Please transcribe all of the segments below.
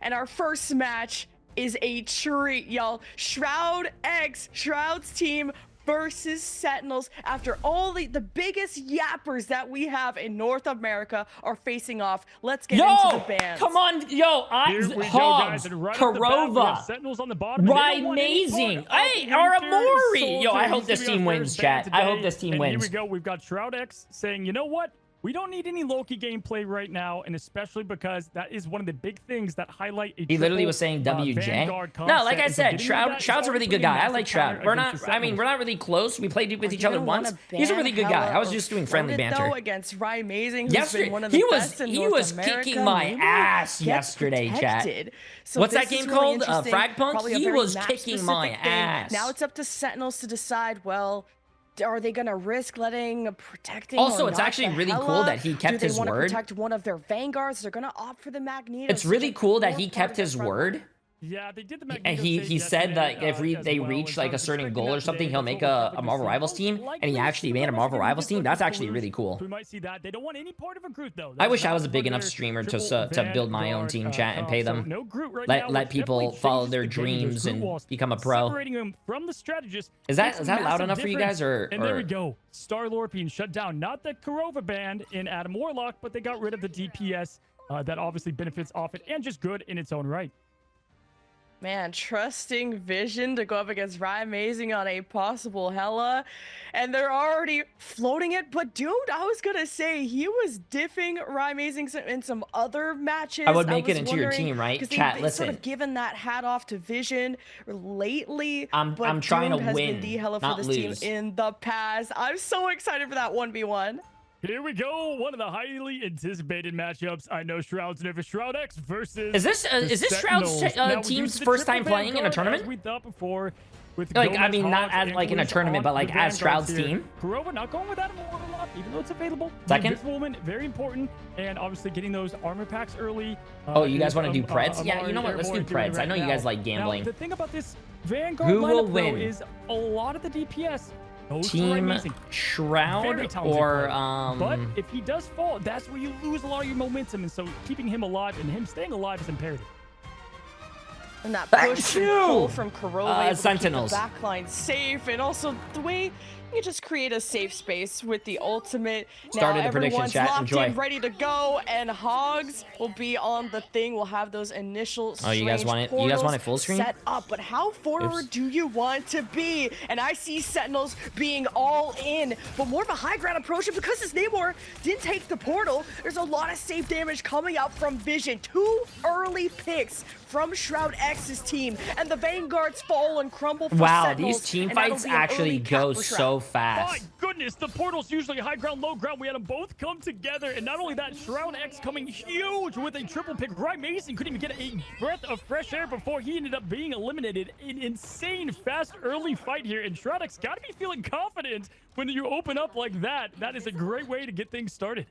And our first match is a treat, y'all. SHROUD-X, Shroud's team versus Sentinels. After all the biggest yappers that we have in North America are facing off. Let's get into the bands. Come on, yo, Hogs, Karova, Sentinels on the bottom. amazing. Hey, Aramori. Yo, I hope this team wins, chat. I hope this team wins. Here we go. We've got SHROUD-X saying, you know what? We don't need any Loki gameplay right now, and especially because that is one of the big things that highlight a He literally was saying WJ. No, like I said, Shroud's a really good guy. I like Shroud. We're not really close. We played with each other once. He's a really good guy. I was just doing friendly banter. Against Amazing, yesterday, he was kicking my ass yesterday, chat. So what's that game called? Fragpunk? He was kicking my ass. Now it's up to Sentinels to decide, well, are they gonna risk protecting? Also, it's actually really cool that he kept his word. Do they want to protect one of their vanguards? They're gonna opt for the Magneto. It's really cool that he kept his word. Yeah, they did the Magneto. And he said that if they reach like a certain goal or something, he'll make a Marvel Rivals team. And he actually made a Marvel Rivals team. That's actually really cool. We might see that. They don't want any part of a group though. I wish I was a big enough streamer to build my own team, chat, and pay them. Let people follow their dreams and become a pro. Is that loud enough for you guys, or? And there we go. Star-Lord being shut down. Not the Karova band in Adam Warlock, but they got rid of the DPS. That obviously benefits off it and just good in its own right. Man, trusting Vision to go up against Amazing on a possible Hela, and they're already floating it. But dude, I was gonna say he was diffing Amazing in some other matches. I would make it into your team, right? Chat, listen. Sort of given that hat off to Vision lately. I'm trying to win, not lose. Team in the past. I'm so excited for that 1v1. Here we go, one of the highly anticipated matchups. I know Shroud's never SHROUD-X versus. Is this Shroud's team's first time playing in a tournament? We thought before. Like, I mean, not as like in a tournament, but like as Shroud's team. Karova not going with Adam Warlock, even though it's available. Second. This woman, very important, and obviously getting those armor packs early. Oh, you guys want to do Preds? Yeah, you know what? Let's do Preds. I know you guys like gambling. Now, the thing about this Vanguard who will lineup, win? Though, is a lot of the DPS. Team Shroud or But if he does fall, that's where you lose a lot of your momentum, and so keeping him alive and him staying alive is imperative. And that push and pull from Karova, Sentinels. The backline safe, and also the way you just create a safe space with the ultimate. Started now the prediction, everyone's chat. locked Enjoy. in, ready to go, and Hogs will be on the thing. We'll have those initial. Oh, you guys want it? You guys want it full screen? Set up, but how forward do you want to be? And I see Sentinels being all in, but more of a high ground approach. And because his Namor didn't take the portal, there's a lot of safe damage coming out from Vision. 2 early picks from SHROUD-X's team, and the Vanguards fall and crumble for Sentinels, these team fights actually go so fast. My goodness, the portal's usually high ground, low ground. We had them both come together, and not only that, SHROUD-X coming huge with a triple pick. Amazing couldn't even get a breath of fresh air before he ended up being eliminated. An insane, fast, early fight here, and SHROUD-X gotta be feeling confident when you open up like that. That is a great way to get things started.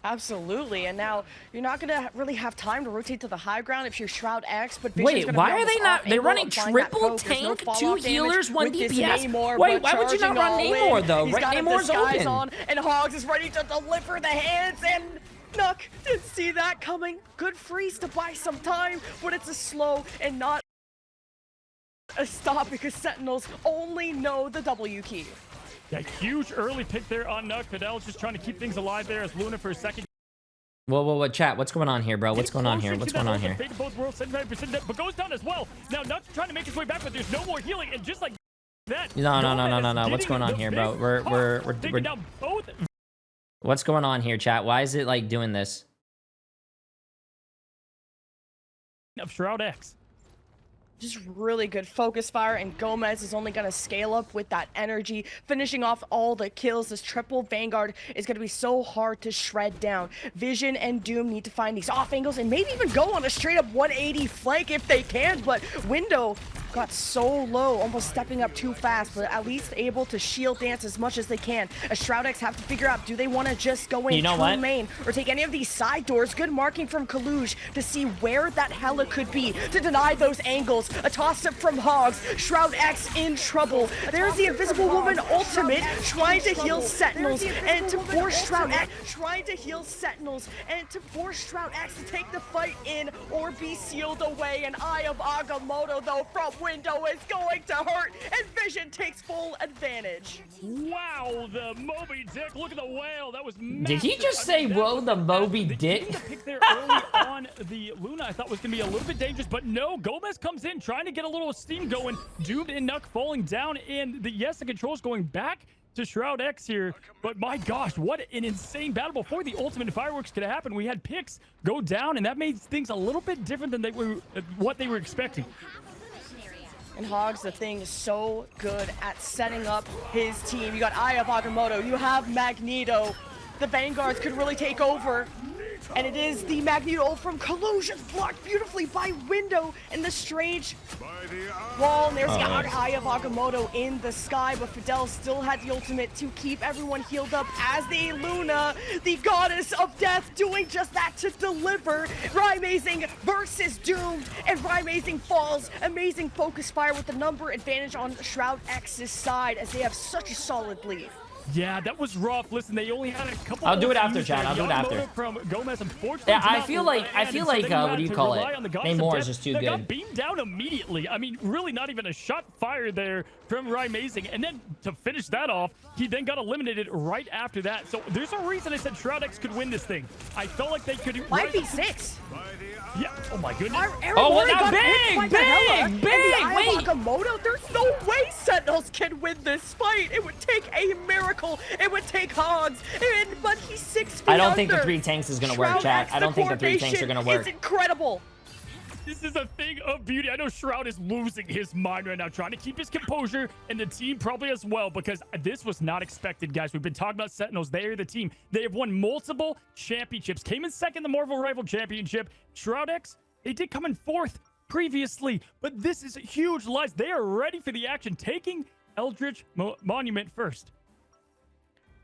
Absolutely, and now you're not gonna really have time to rotate to the high ground if you're SHROUD-X. But wait, why are they not? They're running triple tank, 2 healers, 1 DPS. Wait, why would you not run Namor though? Right, Namor's open. And Hogs is ready to deliver the hands, and Nook didn't see that coming. Good freeze to buy some time, but it's a slow and not a stop because Sentinels only know the W key. Yeah, huge early pick there on Nook. Fidel's just trying to keep things alive there as Luna for a second. Whoa, chat. What's going on here, bro? What's going on here? What's going on here? Both worlds, 79%, but goes down as well. Now, Nook's trying to make his way back, but there's no more healing, and just like that. No. What's going on here, bro? We're down both. What's going on here, chat? Why is it like doing this? Of SHROUD-X. Just really good focus fire, and Gomez is only going to scale up with that energy, finishing off all the kills. This triple Vanguard is going to be so hard to shred down. Vision and Doom need to find these off angles and maybe even go on a straight up 180 flank if they can, but Window got so low, almost stepping up too fast, but at least able to shield dance as much as they can. As SHROUD-X have to figure out, do they want to just go in true main or take any of these side doors? Good marking from Kaluj to see where that hella could be, to deny those angles. A toss-up from Hogs. SHROUD-X in trouble. There's the Invisible Woman ultimate, trying to heal Sentinels, and to force SHROUD-X, to take the fight in or be sealed away. An Eye of Agamotto, though, from window is going to hurt, and Vision takes full advantage. Wow, the Moby Dick, look at the whale, that was massive. Did he just say, whoa, the Moby Dick? The pick there early on the Luna I thought was going to be a little bit dangerous, but no, Gomez comes in trying to get a little steam going. Doomed and Nuck falling down, and the controls going back to SHROUD-X here, but my gosh, what an insane battle. Before the ultimate fireworks could happen, we had picks go down, and that made things a little bit different than what they were expecting. And Hogs, the thing, is so good at setting up his team. You got Eye of Agamotto, you have Magneto. The Vanguards could really take over. And it is the Magneto from Collusion, blocked beautifully by Window in the strange wall. And there's the Eye of Agamotto in the sky, but Fidel still had the ultimate to keep everyone healed up as the Luna, the goddess of death, doing just that to deliver. Rymazing versus Doomed, and Rymazing falls. Amazing focus fire with the number advantage on SHROUD-X's side as they have such a solid lead. Yeah, that was rough. Listen, they only had a couple. I'll do it after, Chad. I'll do it after. From Gomez, unfortunately, yeah, I feel like what do you call it? Namor is just too good. Got beamed down immediately. I mean, really not even a shot fired there from Rymazing. And then to finish that off, he then got eliminated right after that. So there's a reason I said SHROUD-X could win this thing. I felt like they could. 5v6. Yeah. Oh my goodness. Oh, well, now big. Wait. Agamotto, there's no way Sentinels can win this fight. It would take a miracle. It would take Hogs. But he's 6 feet I don't think the 3 tanks is going to work, chat. I don't think the 3 tanks are going to work. It's incredible. This is a thing of beauty. I know Shroud is losing his mind right now, trying to keep his composure, and the team probably as well, because this was not expected, guys. We've been talking about Sentinels. They are the team. They have won multiple championships. Came in second in the Marvel Rival Championship. SHROUD-X, they did come in 4th previously, but this is a huge loss. They are ready for the action, taking Eldritch Monument first.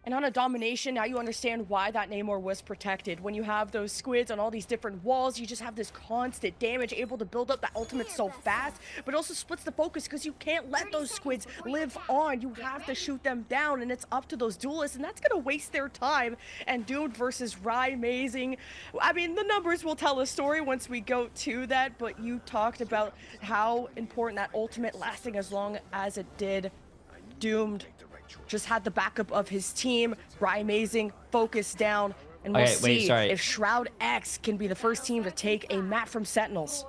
And on a domination, now you understand why that Namor was protected. When you have those squids on all these different walls, you just have this constant damage, able to build up that ultimate so fast, but also splits the focus because you can't let those squids live on. You have to shoot them down, and it's up to those duelists, and that's going to waste their time. And Doomed versus Rymazing. I mean, the numbers will tell a story once we go to that, but you talked about how important that ultimate lasting as long as it did. Doomed just had the backup of his team. Rymazing focused down, and we'll see if SHROUD-X can be the first team to take a map from Sentinels.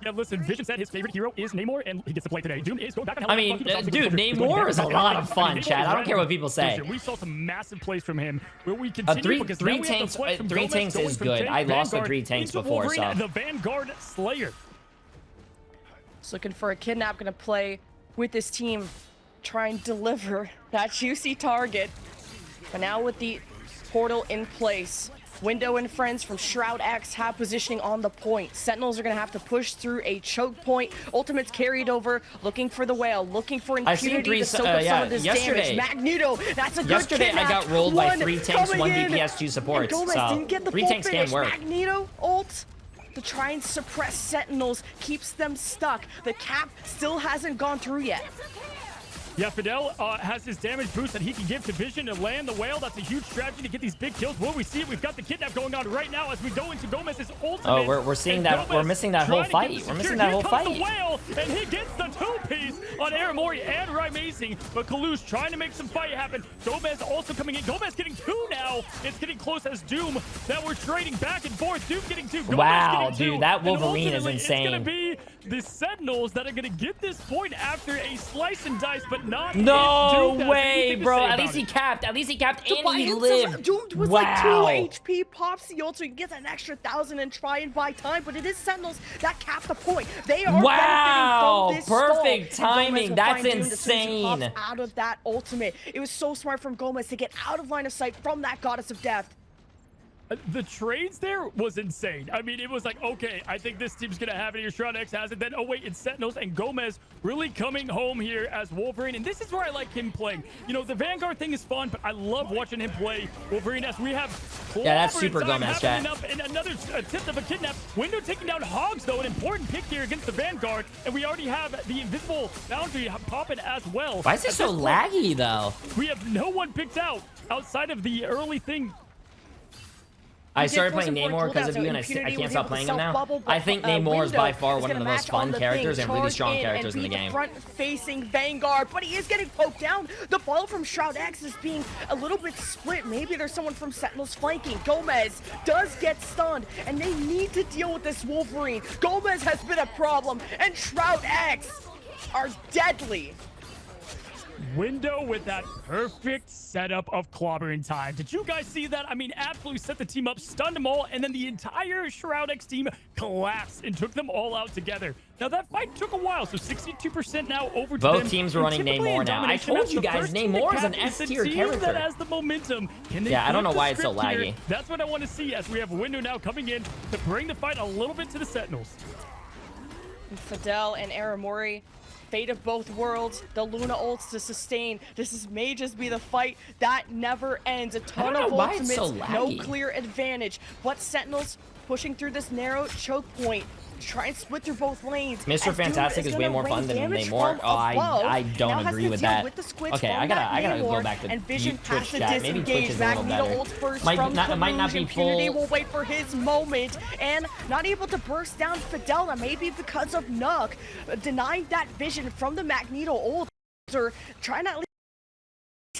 Yeah, listen, Vision said his favorite hero is Namor, and he gets to play today. Doom is going back and I mean, dude, Namor is a lot of fun, Chad. I don't care what people say. We saw some massive plays from him. Will we continue? Three tanks is good. I lost the 3 tanks before, so. The Vanguard Slayer. Just looking for a kidnap, gonna play with this team. Try and deliver that juicy target. But now with the portal in place, Window and friends from SHROUD-X have positioning on the point. Sentinels are going to have to push through a choke point. Ultimate's carried over, looking for the whale, looking for impunity to soak up some of this damage. Magneto, that's a good kidnap. I got rolled by 3 tanks, 1 DPS, 2 supports. Gomez didn't get the 3 full tanks finish. can work. Magneto ult to try and suppress Sentinels, keeps them stuck. The cap still hasn't gone through yet. Yeah, Fidel has his damage boost that he can give to Vision to land the whale. That's a huge strategy to get these big kills. Will we see it? We've got the kidnap going on right now as we go into Gomez's ultimate. Oh, we're seeing that. We're missing that whole fight. We're missing that whole fight. The whale, and he gets the 2-piece on Aramori and Rymazing, but Kalush trying to make some fight happen. Gomez also coming in. Gomez getting 2 now. It's getting close as Doom that we're trading back and forth. Doom getting 2. Gomez wow, getting 2. Dude, that Wolverine is insane. It's going to be the Sentinels that are going to get this point after a slice and dice, but not no way, bro. At least he capped. At least he capped and he lived. Doomed was like 2 HP, pops the ult, so he gets an extra 1,000 and try and buy time, but it is Sentinels that cap the point. They are benefiting from this perfect stall. timing. That's insane. Out of that ultimate. It was so smart from Gomez to get out of line of sight from that goddess of death. The trades there was insane. I mean, it was like, okay, I think this team's gonna have it here. SHROUD-X has it. Then, oh wait, it's Sentinels and Gomez really coming home here as Wolverine. And this is where I like him playing. You know, the Vanguard thing is fun, but I love watching him play Wolverine as we have. Yeah, that's super Gomez, chat. And another attempt of a kidnap. Window taking down Hogs, though, an important pick here against the Vanguard. And we already have the invisible boundary popping as well. Why is it so laggy, though? We have no one picked out outside of the early thing. I started playing Namor because of you, and I can't stop playing him now. I think Namor is by far one of the most fun characters and really strong characters in the game. Front-facing Vanguard, but he is getting poked down. The ball from SHROUD-X is being a little bit split. Maybe there's someone from Sentinels flanking. Gomez does get stunned, and they need to deal with this Wolverine. Gomez has been a problem, and SHROUD-X are deadly. Window with that perfect setup of clobbering time. Did you guys see that? I mean, absolutely set the team up, stunned them all, and then the entire SHROUD-X team collapsed and took them all out together. Now, that fight took a while, so 62% now over to them. Both teams are running Namor now. I told you guys, Namor is an S-tier character. That has the momentum. Yeah, I don't know why it's so laggy. Here? That's what I want to see as we have Window now coming in to bring the fight a little bit to the Sentinels. Fidel and Aramori. Fate of both worlds, the Luna ults to sustain. May just be the fight that never ends. A ton of ultimates, no clear advantage. But Sentinels pushing through this narrow choke point. Try and split through both lanes. Mr. Fantastic is way more fun than Namor. Oh, I don't agree with that. Okay, I gotta go back to Twitch chat. Maybe Twitch is a little better. Might not be full. Will wait for his moment and not able to burst down Fidel. Maybe because of Nook denying that vision from the Magneto ult, or trying to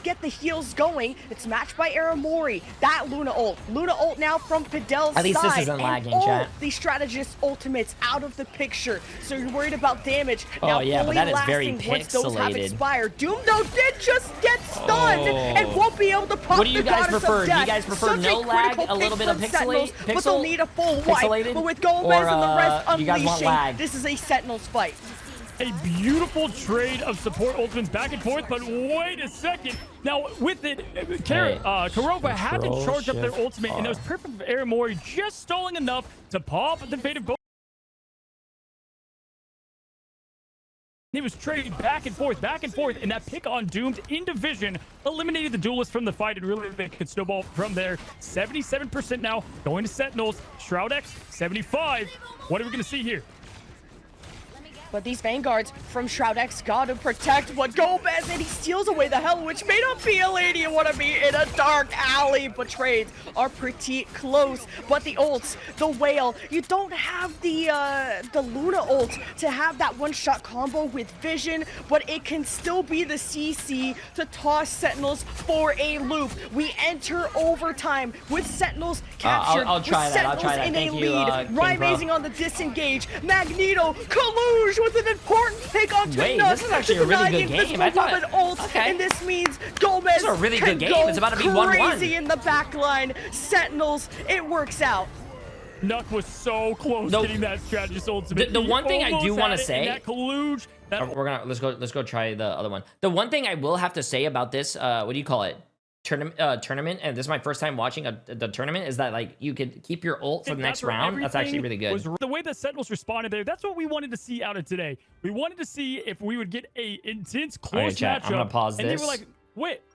get the heals going. It's matched by Aramori. That Luna ult now from Fidel's side. At least this isn't lagging, chat. The strategist ultimates out of the picture. So you're worried about damage. Oh now, yeah, but that is very pixelated. Once those have expired. Doom though did just get stunned and won't be able to pop. What do you guys prefer? Do you guys prefer no lag, a little bit of pixel? But they'll need a full wipe. But with Gomez and the rest unleashing, this is a Sentinels fight. A beautiful trade of support ultimates back and forth, but wait a second. Now, with it, Kurova had to charge up their ultimate, and it was perfect for Aramori, just stalling enough to pop the fate of both. He was trading back and forth, and that pick on Doomed in division eliminated the duelist from the fight, and really they could snowball from there. 77% now, going to Sentinels. SHROUD-X, 75. What are we going to see here? But these Vanguards from SHROUD-X gotta protect what Gomez, and he steals away the Hell Witch. May not be a lady you wanna be in a dark alley, but trades are pretty close. But the ults, the Whale, you don't have the Luna ult to have that one-shot combo with vision, but it can still be the CC to toss Sentinels for a loop. We enter overtime with Sentinels captured. I'll try that. I'll try that. Thank you, Ry-Mazing on the disengage. Magneto, Colluge with an important pick on Wait, this is actually a really good game. I thought, and this means Gomez this is a really good game. It's about to be 1-1. Crazy in the back line. Sentinels, it works out. Nuck was so close getting that strategist ultimate. The one thing I do want to say, that Colluge, let's go try the other one. The one thing I will have to say about this, what do you call it? Tournament, and this is my first time watching the tournament, is that like you could keep your ult for the next round. That's actually really good. The way that Sentinels responded there, that's what we wanted to see out of today. We wanted to see if we would get a intense close matchup. I'm gonna pause this. And they were like,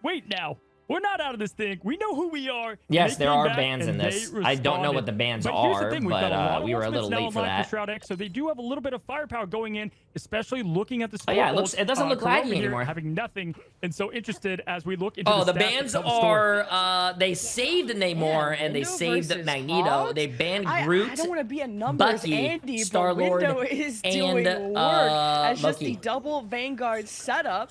wait now. We're not out of this thing. We know who we are. Yes, there are bans in this. I don't know what the bans are, but we were a little late for that. SHROUD-X, so they do have a little bit of firepower going in, especially looking at the score. Oh, yeah, it doesn't look laggy anymore. Having nothing, and so interested as we look into the bans are they saved Namor and they saved Magneto. They banned Groot, I don't want to be a numbers Andy, Star-Lord, but Window is doing work as just the double Vanguard setup.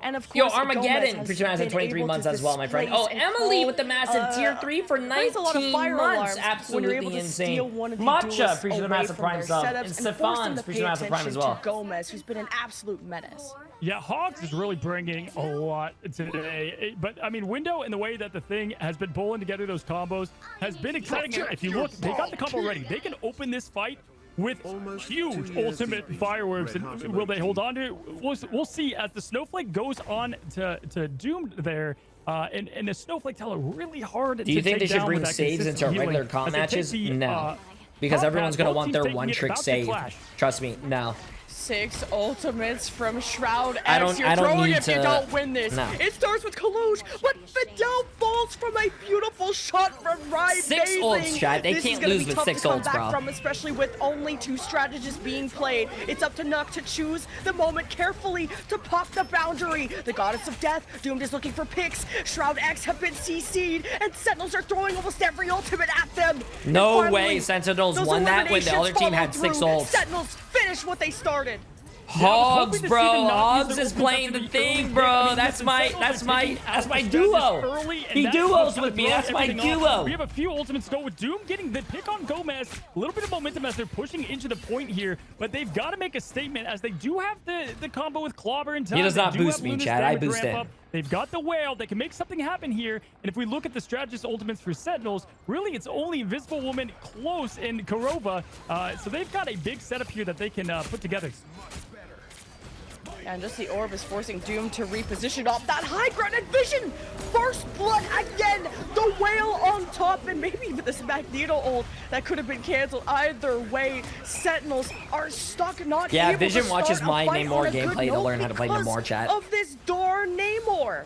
And of course, Armageddon pretty much has 23 months as well, my friend. Oh, Emily with the massive tier 3 for 19 months. Absolutely insane. Matcha appreciate the massive prime sub. And Stefan appreciate the massive prime as well. Gomez, who's been an absolute menace. Yeah, Hogs is really bringing a lot today. But, I mean, Window and the way that the thing has been pulling together those combos has been exciting. If you look, they got the combo ready. They can open this fight with huge ultimate fireworks, and will they hold on to it? We'll see as the snowflake goes on to Doomed there. and the Snowflake Teller really hard. Do you think they should bring saves into regular comp matches? No. Because everyone's going to want their one-trick save. Trust me, no. 6 ultimates from SHROUD-X. I don't need if to, you don't win this. No. It starts with Kalush, but Fidel falls from a beautiful shot from Ryan. 6 ults, chat. They can't lose with 6 ults, bro. From, especially with only 2 strategists being played. It's up to Nuck to choose the moment carefully to pop the boundary. The Goddess of Death, Doomed is looking for picks. SHROUD-X have been CC'd, and Sentinels are throwing almost every ultimate at them. No finally, way Sentinels won that when the other team had 6 ults. Sentinels finish what they started. Hogs, bro. Hogs is playing the thing, bro. That's my duo. He duos with me. That's my duo. We have a few ultimates go with Doom getting the pick on Gomez. A little bit of momentum as they're pushing into the point here, but they've got to make a statement as they do have the combo with Clobber and time. He does not boost me, Chad. I boost him. They've got the whale. They can make something happen here. And if we look at the strategist ultimates for Sentinels, really it's only Invisible Woman, Close, and Kurova. So they've got a big setup here that they can put together. And just the orb is forcing Doom to reposition off that high ground and Vision. First blood again. The whale on top, and maybe even this Magneto ult that could have been canceled. Either way, Sentinels are stuck. Not yeah, able Vision to watches start my a fight Namor on a gameplay. good He'll note learn how to play Namor, chat. Of this darn Namor.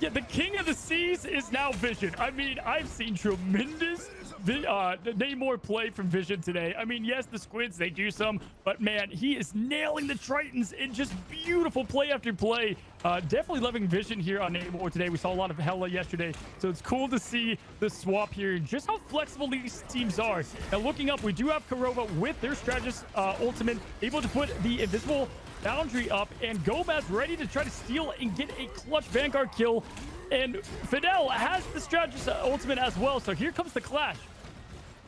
Yeah, the King of the Seas is now Vision. I mean, I've seen tremendous Namor play from Vision today. I mean, yes, the squids, they do some, but man, he is nailing the Tritons in just beautiful play after play. Definitely loving Vision here on Namor today. We saw a lot of Hela yesterday, so it's cool to see the swap here, just how flexible these teams are. Now, looking up, we do have Kurova with their strategist ultimate, able to put the invisible boundary up, and Gomez ready to try to steal and get a clutch Vanguard kill. And Fidel has the strategist ultimate as well, so here comes the clash.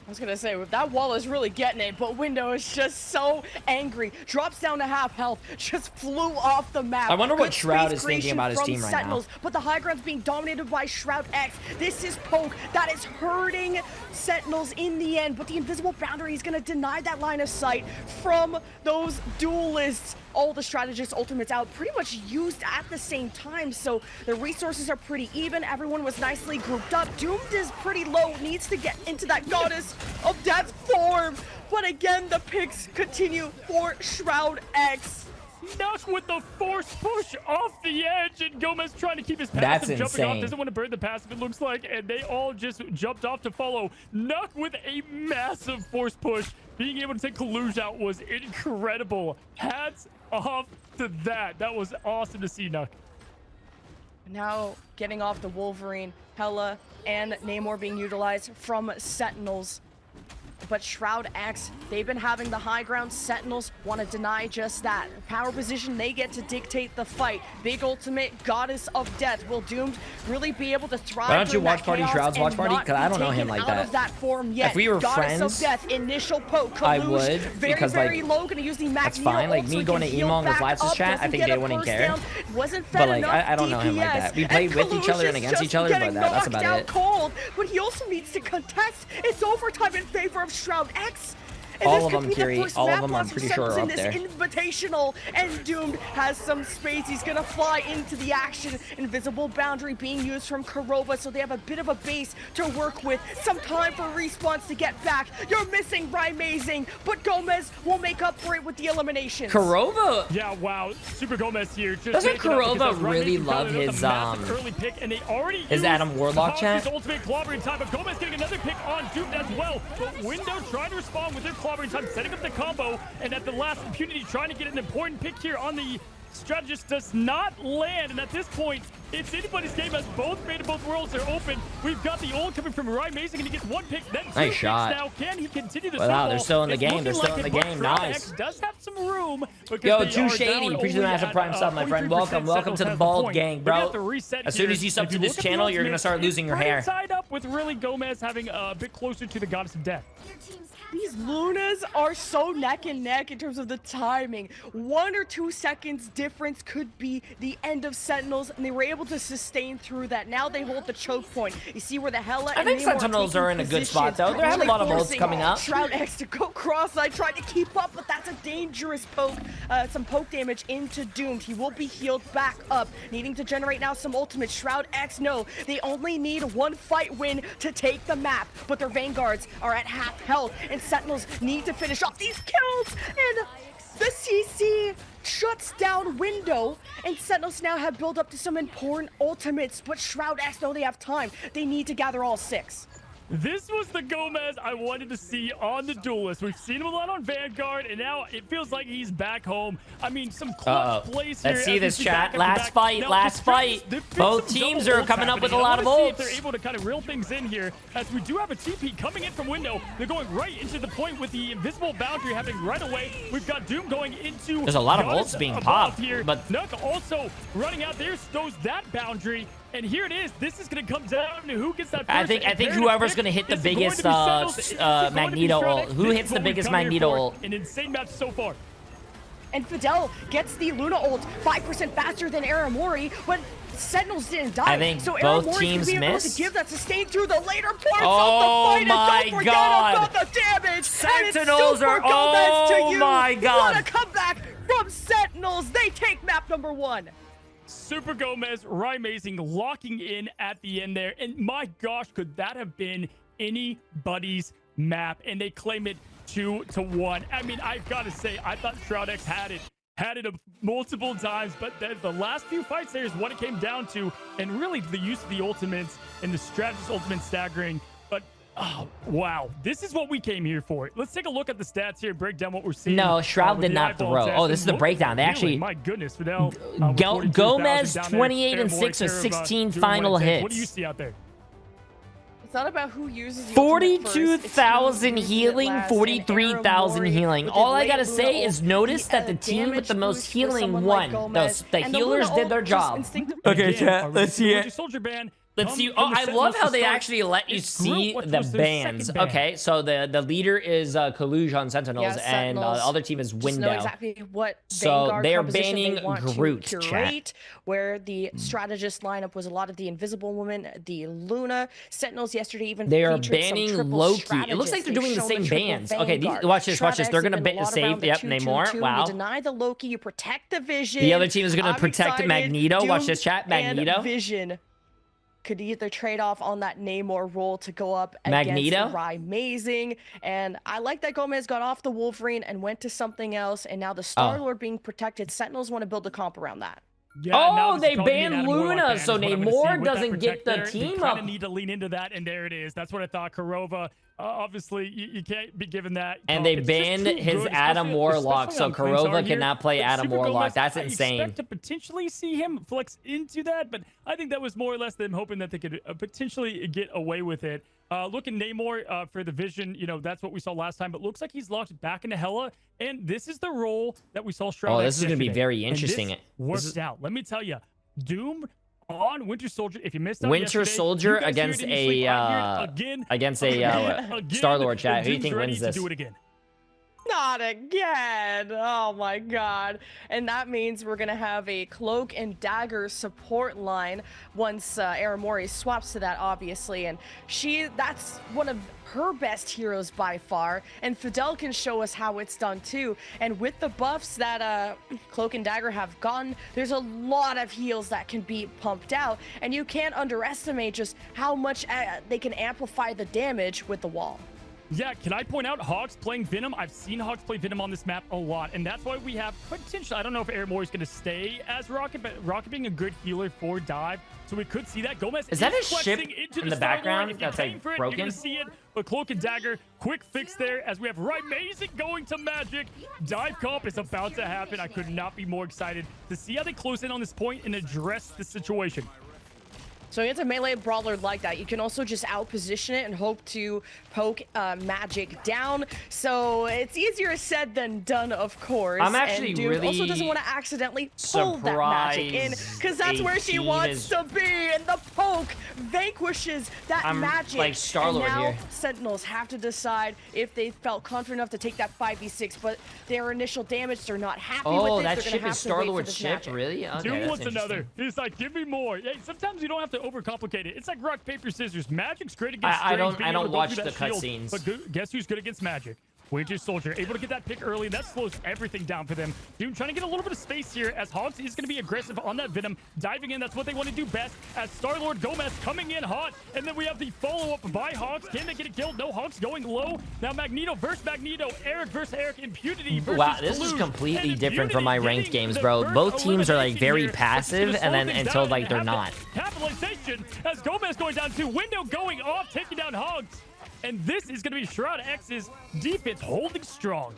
I was gonna say, that wall is really getting it, but Window is just so angry. Drops down to half health, just flew off the map. I wonder what Good SHROUD space is thinking about his creation team from right Sentinels, now. But the high ground's being dominated by SHROUD-X. This is poke that is hurting Sentinels in the end, but the invisible boundary is gonna deny that line of sight from those duelists. All the strategist ultimates out pretty much used at the same time, so the resources are pretty even. Everyone was nicely grouped up. Doomed is pretty low, needs to get into that Goddess of Death form, but again the picks continue for SHROUD-X. Nuck with the force push off the edge, and Gomez trying to keep his passive That's jumping insane. off. Doesn't want to burn the passive, it looks like, and they all just jumped off to follow. Nuck with a massive force push. Being able to take Kalush out was incredible. Hats off to that. That was awesome to see, Nuck. Now getting off the Wolverine, Hela, and Namor being utilized from Sentinels. But SHROUD-X, they've been having the high ground. Sentinels want to deny just that. Power position, they get to dictate the fight. Big ultimate, Goddess of Death. Will Doomed really be able to thrive? Why don't you during watch that party chaos Shrouds watch and party? not Because I be don't know him taken like out that. of that form yet? If we were Goddess friends, of Death, initial poke. Kalush, I would, very, because, very like, low. Gonna use the Magneto that's fine. Like, ult, me so going he to can Emong or heal back Flatz's up, chat, I doesn't think get they a wouldn't first care. down. Wasn't fed But, like, enough I don't know him like DPS, that. We play and with each other Kalush and is against just each other, but getting that's knocked about out it. cold, but he also needs to contest. It's overtime in favor of SHROUD-X. And All this of could them, be the Kiri. first All of map them, loss I'm for pretty sure, Sentinels are in up this there. Invitational, and Doomed has some space. He's gonna fly into the action. Invisible boundary being used from Kurova, so they have a bit of a base to work with. Some time for respawns to get back. You're missing Amazing, but Gomez will make up for it with the eliminations. Kurova. Yeah, wow. Super Gomez here. Just Doesn't making up because Kurova really Rymason love got it with his, a massive early pick, and they already Is Adam Warlock, chat? His ultimate clobbering time, but Gomez getting another pick on Doomed as well. But Window trying to respond with their clobbering time, setting up the combo, and at the last impunity trying to get an important pick here on the strategist does not land, and at this point it's anybody's game as both Fate of both worlds are open. We've got the ult coming from Rymason, and he gets one pick, then two Nice picks shot. now. Can he continue the Wow, snowball? they're still in the It's game. They're looking still in like the it, game. but Nice. SHROUD-X does have some room because Yo, they Too are Shady. down Appreciate only the massive at, prime sub, my friend. 43%. Welcome to the Sentinels bald has the gang, point. bro. They're gonna have to reset As soon here. as you sub If to you this look at the channel, you're gonna ultimate, start losing your it's hair. right side up with really Gomez having a bit closer to the Goddess of Death. Your team's These Lunas are so neck and neck in terms of the timing. 1 or 2 seconds difference could be the end of Sentinels, and they were able to sustain through that. Now they hold the choke point. You see where the Hella I think Sentinels are in a good spot, though. They have a lot of ults coming up. SHROUD-X to go cross-side, trying to keep up, but that's a dangerous poke. Some poke damage into Doomed. He will be healed back up, needing to generate now some ultimate. SHROUD-X, no, they only need 1 fight win to take the map, but their Vanguards are at half health, and Sentinels need to finish off these kills, and the CC shuts down window, and Sentinels now have built up to some important ultimates, but SHROUD-X know they have time. They need to gather all 6. This was the Gomez I wanted to see on the Duelist. We've seen him a lot on Vanguard, and now it feels like he's back home. I mean, some clutch plays here. Let's see this, chat. Last fight. Both teams are coming up with a lot of ults. If they're able to kind of reel things in here, as we do have a TP coming in from window. They're going right into the point with the invisible boundary happening right away. We've got Doom going into... There's a lot of ults being popped here, but Nuck also running out there, stows that boundary. And here it is. This is going to come down to who gets that first. I think whoever's going to hit the biggest Magneto ult. Who hits the biggest Magneto ult? An insane match so far. And Fidel gets the Luna ult 5% faster than Aramori, but Sentinels didn't die. I think so both teams be able missed. to give that sustain through the later parts Oh of the fight. my And don't forget God. about the damage. Sentinels are... Gomez to Oh you. my God. What a comeback from Sentinels. They take map number 1. Super Gomez, Amazing, locking in at the end there. And my gosh, could that have been anybody's map? And they claim it 2-1. I mean, I've got to say, I thought SHROUD-X had it multiple times, but the last few fights there is what it came down to. And really the use of the ultimates and the strategist ultimate staggering. But oh, wow. This is what we came here for. Let's take a look at the stats here, break down what we're seeing. No, Shroud did not throw. Oh, this is the breakdown. They actually... My goodness, Fidel. Gomez, 28 and 6 with 16 final hits. What do you see out there? It's not about who uses the 42,000 healing, 43,000 healing. All I gotta say is notice that the team with the most healing won. The healers did their job. Okay, chat, let's see it. Soldier ban. Let's see. Oh, I love how they actually let you see the bans. Okay, so the leader is Kaluj on Sentinels, and the other team is Window. Know exactly what so they're banning they want Groot, to curate, chat. where the strategist lineup was a lot of the Invisible Woman, the Luna. Sentinels yesterday even they are featured banning some Loki. It looks like they're doing the same bans. Okay, watch this. Watch this. They're gonna save. Yep, Namor. Wow. You deny the Loki. You protect the Vision. The other team is gonna protect Magneto. Watch this, chat. Magneto. And Vision could either trade off on that Namor role to go up Magneto? against Amazing. And I like that Gomez got off the Wolverine and went to something else, and now the Star-Lord being protected. Sentinels want to build a comp around that. Yeah, they banned Luna, so Namor doesn't get the team up. You need to lean into that, and there it is. That's what I thought. Kurova, obviously, you can't be given that. And they banned his Adam Warlock, so Kurova cannot play Adam Warlock. That's insane. I expect to potentially see him flex into that, but I think that was more or less them hoping that they could potentially get away with it. Looking Namor for the Vision, that's what we saw last time, but looks like he's locked back into Hela, and this is the role that we saw SHROUD-X. Oh, this is going to be very interesting. Worked out. Let me tell you, Doom on Winter Soldier. If you missed out Winter Soldier against a Star-Lord, chat. Who do you think wins this? Do it again. Not again. Oh my God. And that means we're going to have a Cloak and Dagger support line once Aramori swaps to that, obviously. And that's one of her best heroes by far. And Fidel can show us how it's done too. And with the buffs that Cloak and Dagger have gotten, there's a lot of heals that can be pumped out. And you can't underestimate just how much they can amplify the damage with the wall. Yeah, can I point out Hogs playing Venom? I've seen Hogs play Venom on this map a lot, and that's why we have potential. I don't know if Aramori is going to stay as Rocket, but Rocket being a good healer for dive, so we could see that. Gomez is that a ship in the background that's like broken? You're going to see it, but Cloak and Dagger, quick fix there as we have Amazing going to Magic. Dive comp is about to happen. I could not be more excited to see how they close in on this point and address the situation. So against a melee brawler like that, you can also just out-position it and hope to poke Magic down. So it's easier said than done, of course. I'm actually and Doom really also doesn't want to accidentally pull that Magic in, because that's where she wants to be. And the poke vanquishes that Magic. Like Star-Lord and now here. Sentinels have to decide if they felt confident enough to take that 5v6, but their initial damage, they're not happy with it. Oh, that They're ship gonna is have to wait for Star-Lord's this ship, Magic. really? Okay, Doom that's wants another. interesting. He's like, give me more. Hey, sometimes you don't have to overcomplicate it. It's like rock, paper, scissors. Magic's great against I Strange, don't- I don't watch the shield, cutscenes. But guess who's good against Magic? Winter Soldier, able to get that pick early. That slows everything down for them. Doom trying to get a little bit of space here as Hogs is going to be aggressive on that Venom. Diving in, that's what they want to do best. As Star-Lord Gomez coming in hot. And then we have the follow-up by Hogs. Can they get it killed? No, Hogs going low. Now Magneto versus Magneto. Eric versus Eric. Impunity versus Wow, this is Kalush. completely And different from my Impunity ranked getting games, the bro. first Both teams are like elimination very here. passive, It's and gonna then slow things until down like and they're have not. the capitalization as Gomez going down to Window going off, taking down Hogs. And this is going to be SHROUD-X's defense holding strong.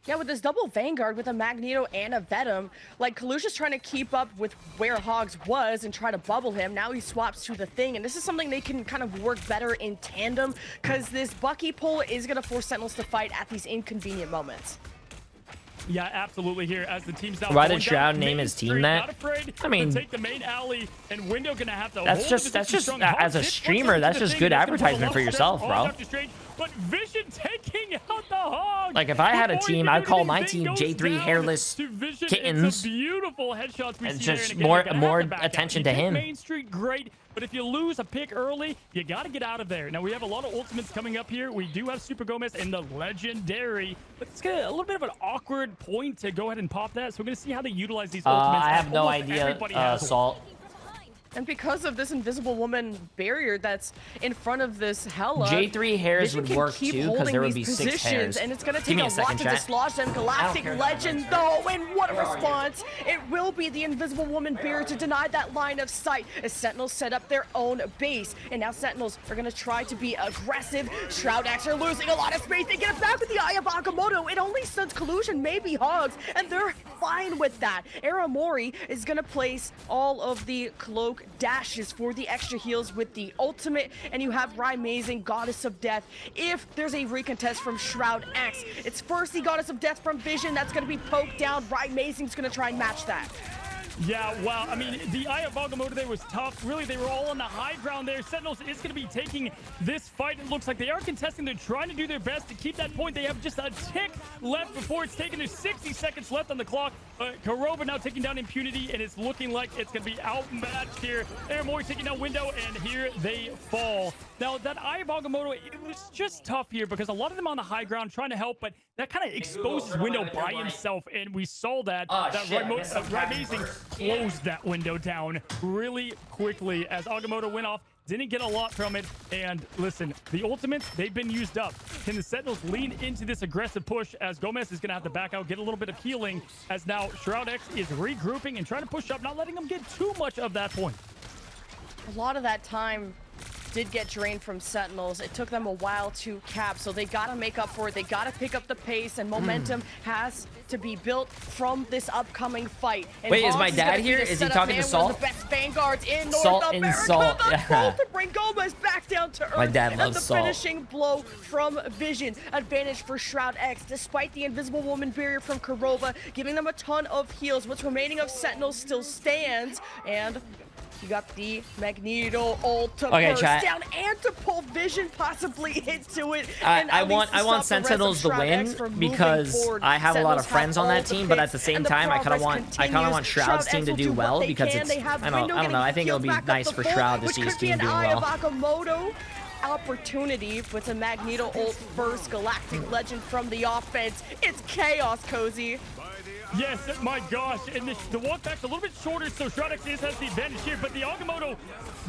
Yeah, with this double Vanguard with a Magneto and a Venom, like Kalush is trying to keep up with where Hogs was and try to bubble him. Now he swaps to the Thing, and this is something they can kind of work better in tandem, because this Bucky pull is going to force Sentinels to fight at these inconvenient moments. Yeah, absolutely. Here as the team's now. Why going did Shroud down name main his team street, that? Not afraid I mean, to take the main alley, and Window gonna have to. That's hold just the position strong. as a Hogs hit streamer, one that's to the just Thing. good That's gonna put a advertisement lot for of yourself, pressure bro. on Dr. Strange, but Vision taking out the Hog. Like, if I had a Before he team, can I'd do call anything, my Thing team goes J3 down Hairless to Vision. Kittens. It's a beautiful headshots we And see just there. And again, more- you're gonna more have to back out. attention You to take him. Main Street, great. But if you lose a pick early, you got to get out of there. Now, we have a lot of ultimates coming up here. We do have Super Gomez and the Legendary. But it's a little bit of an awkward point to go ahead and pop that. So we're going to see how they utilize these ultimates. I have no Almost idea, everybody has one. Salt. And because of this Invisible Woman barrier that's in front of this Hela, J3 hairs Vision would can work keep too, because holding there would these be 6 positions, hairs. and it's going to Give take me a a lot second, to chat. dislodge them. Galactic care that Legend, much, though, and what a response! It will be the Invisible Woman barrier to deny that line of sight as Sentinels set up their own base. And now Sentinels are going to try to be aggressive. SHROUD-X are losing a lot of space. They get it back with the Eye of Agamotto. It only stuns Collusion, maybe Hogs, and they're fine with that. Aramori is going to place all of the cloak dashes for the extra heals with the ultimate, and you have Amazing, Goddess of Death. If there's a recontest from SHROUD-X, it's first the Goddess of Death from Vision that's going to be poked down. Amazing's going to try and match that. Yeah, wow. I mean, the Eye of Agamotto there was tough. Really, they were all on the high ground there. Sentinels is going to be taking this fight. It looks like they are contesting. They're trying to do their best to keep that point. They have just a tick left before it's taken. There's 60 seconds left on the clock. Karova now taking down Impunity, and it's looking like it's going to be outmatched here. Aramori taking down Window, and here they fall. Now, that Eye of Agamotto, it was just tough here because a lot of them on the high ground trying to help, but that kind of exposes Window by himself, and we saw that. Amazing closed that window down really quickly as Agamotto went off. Didn't get a lot from it. And listen, the ultimates, they've been used up. Can the Sentinels lean into this aggressive push as Gomez is going to have to back out, get a little bit of healing as now SHROUD-X is regrouping and trying to push up, not letting them get too much of that point. A lot of that time did get drained from Sentinels. It took them a while to cap, so they gotta make up for it. They gotta pick up the pace, and momentum has to be built from this upcoming fight. And Wait, is Hogs my dad gonna be here? the Is he setup talking to man, Salt? one of the best vanguards in North Salt and America. Salt, The yeah. goal to bring Gomez back down to earth. My dad and loves the Salt. finishing blow from Vision. Advantage for SHROUD-X, despite the Invisible Woman barrier from Karova, giving them a ton of heals. What's remaining of Sentinels still stands, and you got the Magneto ult to burst chat. down and to pull Vision possibly into it. I want Sentinels to win because I have a lot of friends on that team, but at the same time, I kind of want Shroud's team to do well because it's I don't know. I think it'll be nice for Shroud to see his team doing well. Agamotto opportunity with a Magneto ult first, Galactic Legend from the offense. It's chaos, Cozy. Yes, my gosh, and the walk back's a little bit shorter, so SHROUD-X has the advantage here, but the Agamotto,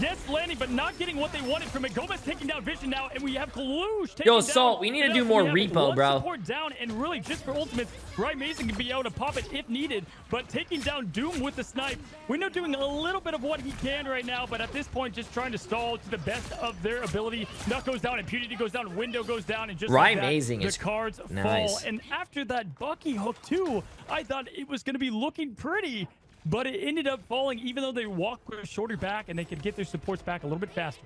yes, landing, but not getting what they wanted from it. Gomez taking down Vision now, and we have Kalush taking down... Salt, we need to do more repo, bro. Support down, and really, just for ultimates, Amazing can be able to pop it if needed, but taking down Doom with the snipe, Window doing a little bit of what he can right now, but at this point, just trying to stall to the best of their ability. Nut goes down, Impunity goes down, Window goes down, and just like that, the cards fall. nice. And after that Bucky hook, too, I thought it was going to be looking pretty but it ended up falling even though they walked shorter back and they could get their supports back a little bit faster.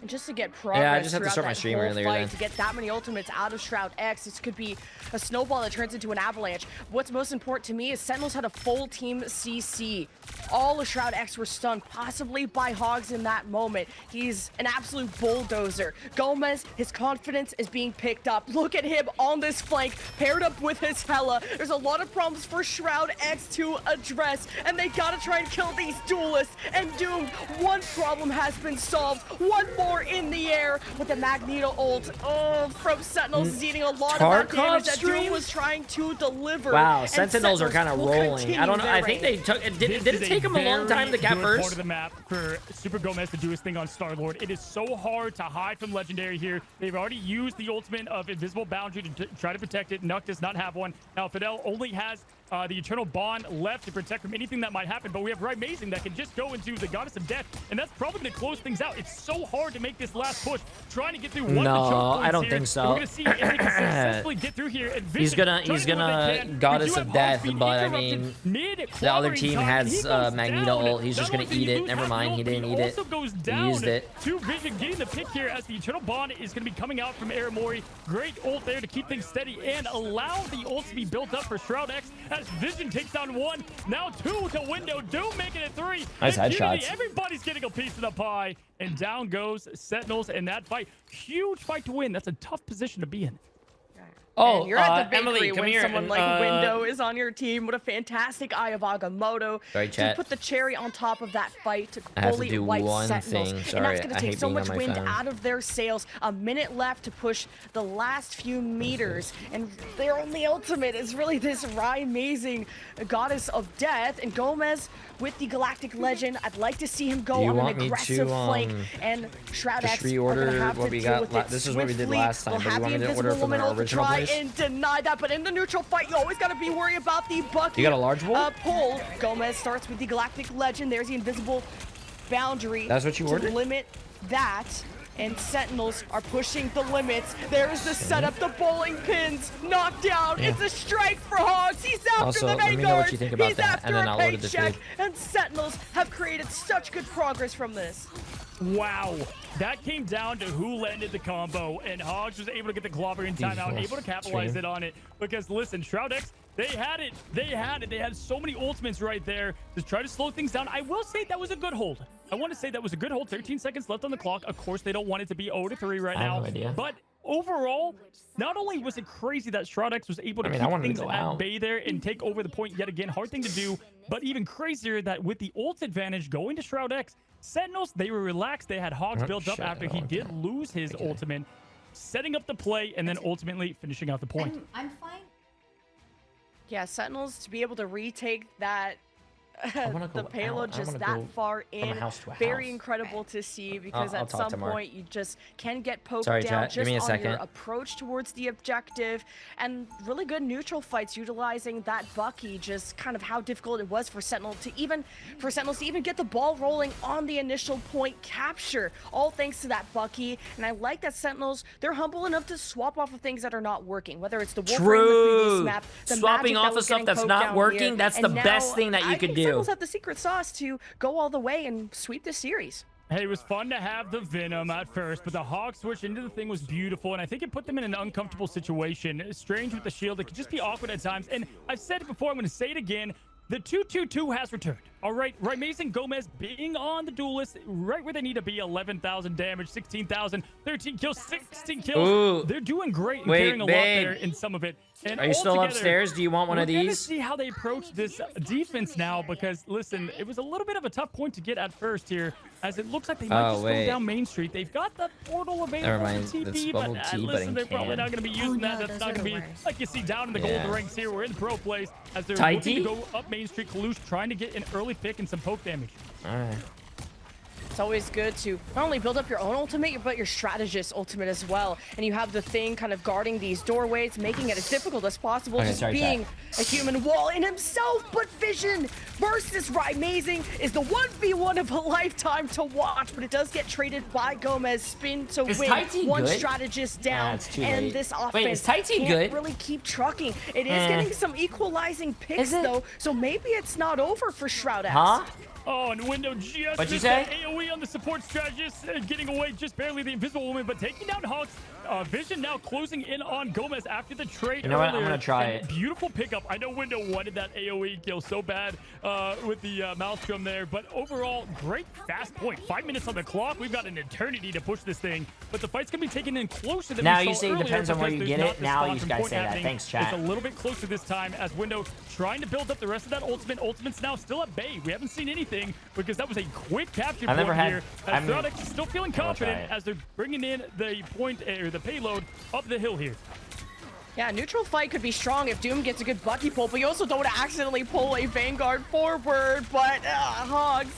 And just to get progress, yeah, I just had to start my that stream whole earlier fight, then. to get that many ultimates out of SHROUD-X, this could be a snowball that turns into an avalanche. What's most important to me is Sentinels had a full team CC. All of SHROUD-X were stunned, possibly by Hogs in that moment. He's an absolute bulldozer. Gomez, his confidence is being picked up. Look at him on this flank, paired up with his Hela. There's a lot of problems for SHROUD-X to address, and they gotta try and kill these duelists. And Doomed, one problem has been solved. One more in the air with the Magneto ult. Oh, from Sentinels is eating a lot of that damage that Doom was trying to deliver. Wow, And Sentinels are kind of will rolling. continue I don't know. their I think reign. they took. Did it take them a long time to get Very good part first? of the map for Super Gomez to do his thing on Star-Lord. It is so hard to hide from Legendary here. They've already used the ultimate of Invisible Boundary to try to protect it. Nuck does not have one. Now Fidel only has the Eternal Bond left to protect from anything that might happen, but we have Right Mazing that can just go into the Goddess of Death, and that's probably going to close things out. It's so hard to make this last push, trying to get through one of the choke points I don't here. think so. And we're going to see if they can successfully get through here. And He's Vision gonna trying to do what they can. Goddess We of do have Death, Hogs being but I interrupted mean, mid the other clobbering team time, and he has goes Magneto down. ult. He's just Not gonna only did eat he it. lose Never half mind, the he ult, but didn't eat it. also goes He down used it. to Vision getting the pick here as the Eternal Bond is going to be coming out from Aramori. Great ult there to keep things steady and allow the ult to be built up for SHROUD-X as Vision takes down one, now two to Window. Doom making it three. Nice And Unity, headshots. everybody's getting a piece of the pie, and down goes Sentinels in that fight. Huge fight to win. That's a tough position to be in. Oh, And you're at the bakery Emily, come when here. someone like Window is on your team. What a fantastic Eye of Agamotto Sorry, to chat. put the cherry on top of that fight to I have to fully do wipe one Sentinels. thing. And Sorry, that's going I to take hate so being on much my wind phone. out of their sails. A minute left to push the last few meters, and their only ultimate is really this amazing Goddess of Death. And Gomez with the Galactic Legend, I'd like to see him go Do you on want an me aggressive to, flank, and SHROUD-X just are reorder going to have what to we deal got with la- it this is what we did swiftly. last time, We'll but you have want the me to order Invisible from Woman our ult to original try place? and deny that, but in the neutral fight, you always got to be worried about the bucket. You got a large bowl? Pull. Gomez starts with the Galactic Legend. There's the Invisible Boundary. That's what you to ordered? limit that. And Sentinels are pushing the limits. There's the setup, the bowling pins knocked down. Yeah. It's a strike for Hogs. He's after Also, the let me know what you Vanguard. think about He's that, after and then a I'll order the paycheck. food. And Sentinels have created such good progress from this. Wow, that came down to who landed the combo, and Hogs was able to get the clobbering timeout, able to capitalize it on it. Because listen, SHROUD-X, they had it. They had so many ultimates right there to try to slow things down. I will say that was a good hold. I want to say that was a good hold. 13 seconds left on the clock. Of course, they don't want it to be 0-3 right I have now. no idea. But overall, not only was it crazy that SHROUD-X was able to I keep wanted to things go at out. bay there and take over the point yet again, hard thing to do, but even crazier that with the ult advantage going to SHROUD-X, Sentinels, they were relaxed. They had Hogs built up after he did lose his ultimate, setting up the play and then ultimately finishing out the point. I'm fine. Yeah, Sentinels to be able to retake that the payload just that far in, house to a very house. incredible to see, because I'll at talk some tomorrow. point you just can get poked Sorry, down chat, give just me a on second. your approach towards the objective, and really good neutral fights utilizing that Bucky, just kind of how difficult it was for Sentinels to even get the ball rolling on the initial point capture, all thanks to that Bucky. And I like that Sentinels, they're humble enough to swap off of things that are not working, whether it's the Wolf Ring in the previous True. map, the Swapping Magic off that of was stuff getting that's poked not down working, here. that's And the now best thing that you I could think do. Sentinels have the secret sauce to go all the way and sweep this series. Hey, it was fun to have the Venom at first, but the Hawk switch into the thing was beautiful, and I think it put them in an uncomfortable situation. Strange with the shield. It could just be awkward at times, and I've said it before, I'm going to say it again. The 2-2-2 has returned. All right, Mason Gomez being on the duelist, right where they need to be. 11,000 damage, 16,000, 13 kills, 16 kills. Ooh. They're doing great and Wait, carrying a lot babe. there in some of it. And Are you still altogether, upstairs? Do you want one of we're gonna these? see how they approach this defense now, because listen, it was a little bit of a tough point to get at first here, as it looks like they might just go down Main Street. They've got the portal available Never mind, for that's TP, bubble but tea, but listen, in they're probably can. not going to be using that. no, That's those not are going to the be worst. like you see down in the Yeah. golden ranks here. We're in pro plays as they're Tighty? looking to go up Main Street. Kalush trying to get an early pick and some poke damage. All right. It's always good to not only build up your own ultimate, but your strategist ultimate as well. And you have the thing kind of guarding these doorways, making it as difficult as possible, Okay, just sorry, being a human wall in himself. But Vision versus Amazing is the 1v1 of a lifetime to watch, but it does get traded by Gomez. Spin to Is win. Taiti One good? strategist down, it's too and late. this offense Wait, is Taiti can't good? really keep trucking. It is getting some equalizing picks Is it? though, so maybe it's not over for SHROUD-X. Huh? Oh, and Window just What'd you missed say? that AoE on the support strategist, getting away just barely the invisible woman, but taking down Hogs. Vision now closing in on Gomez after the trade. You know what? I'm earlier. gonna try And it. Beautiful pickup. I know Window wanted that AoE kill so bad with the Maelstrom there, but overall, great fast point. 5 minutes on the clock. We've got an eternity to push this thing, but the fight's gonna be taken in closer than Now we you saw say it earlier depends on where because you there's get not it. the Now spot you from guys point say that. happening. Thanks, chat. It's a little bit closer this time as Window trying to build up the rest of that ultimate. Ultimate's now still at bay. We haven't seen anything because that was a quick capture I've never point had- here. I'm- SHROUD-X is still feeling try confident it. as they're bringing in the point or the payload up the hill here. Yeah, neutral fight could be strong if Doom gets a good Bucky pull, but you also don't want to accidentally pull a Vanguard forward, but Hogs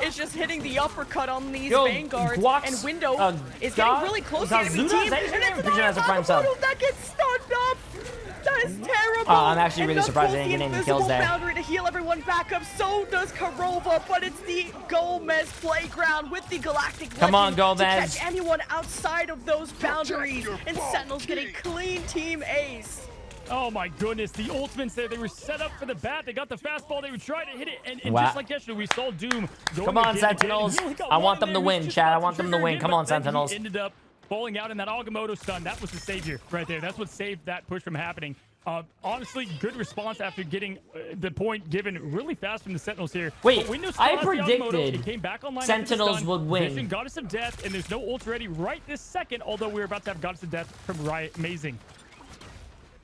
is just hitting the uppercut on these Yo, Vanguards, Guax, and Window is Ga- getting really close to the enemy Gazuda? team, Is that his and name? it's Vision has a prime sub. that gets stunned up! That is terrible! Oh, I'm actually really And surprised that they didn't get pulls any the kills there. invisible boundary to heal everyone back up, so does Karova, but it's the Gomez playground with the Galactic Come on, Legend Gomez. to catch anyone outside of those boundaries, and Sentinels get a clean team ace. Oh my goodness, the ultimates there, they were set up for the bat. They got the fastball, they were trying to hit it, and Wow. just like yesterday, we saw Doom going Come on, again and Sentinels. again. He only got I one want them in to there. win, He was just chat. I about want them to trigger win. again, Come but on, then he Sentinels. ended up falling out in that Agamotto stun. That was the savior right there. That's what saved that push from happening. Honestly, good response after getting the point given really fast from the Sentinels here. Wait, But Windows I still has the Agamotto. predicted It came back online after the Sentinels stun. would win. Vision, Goddess of Death, and there's no ult ready right this second, although we're about to have Goddess of Death from Amazing.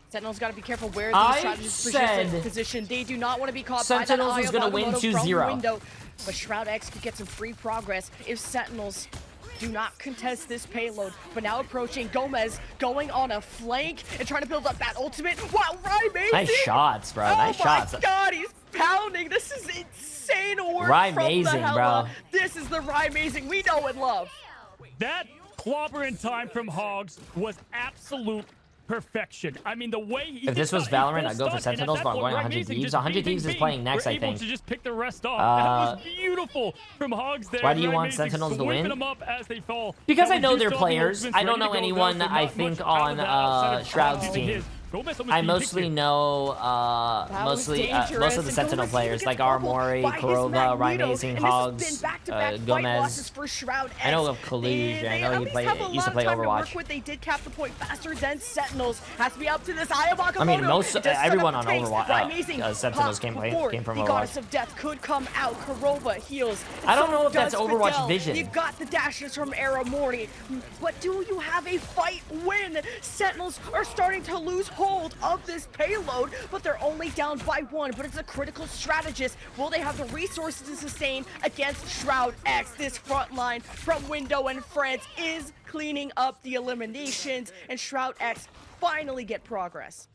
Sentinels got to be careful where I these strategists said position. They do not want to be caught Sentinels by is that gonna win 2-0. window. But SHROUD-X could get some free progress if Sentinels do not contest this payload. But now approaching Gomez, going on a flank and trying to build up that ultimate. Wow, Amazing! Nice shots, bro. Oh Nice shots. my God, he's pounding. This is insane work from the Amazing, Hella. bro. This is the Amazing we know and love. That clobber in time from Hogs was absolute perfection. I mean, the way he If this was did that, Valorant, full I'd go for stun, and at Sentinels, that but I'm point, going 100 Amazing Thieves. just 100 bing, Thieves bing, is playing bing. next, We're I able think. to just pick the rest off. That was beautiful from Hogs there. Why do you want Amazing Sentinels to sweeping win? them up as they fall. Because Now, I know we do they're still have the players. ultimates I don't ready to know go, anyone, though, so I not think, much out of on that outside of Shroud's using team. his. Gomez almost I being mostly picked know was dangerous, most of the and Sentinel Gomez players gets like bubbled Armory, by his Karova, Magneto, Amazing, and this has Hogs, been back-to-back fight Gomez. losses for SHROUD-X. I know of Kaluge. I know he used to play Overwatch. They did cap the point faster than Sentinels. Has to be up to this Ayabaka. I mean, most everyone on Overwatch. Overwatch, Sentinels came from The Goddess Overwatch. of Death could come out. Karova heals. I don't So know if that's does Overwatch Fidel. vision. You got the dashes from Era Morty, but do you have a fight win? Sentinels are starting to lose hold of this payload, but they're only down by one. But it's a critical strategist. Will they have the resources to sustain against SHROUD-X? This front line from Window and France is cleaning up the eliminations, and SHROUD-X finally get progress.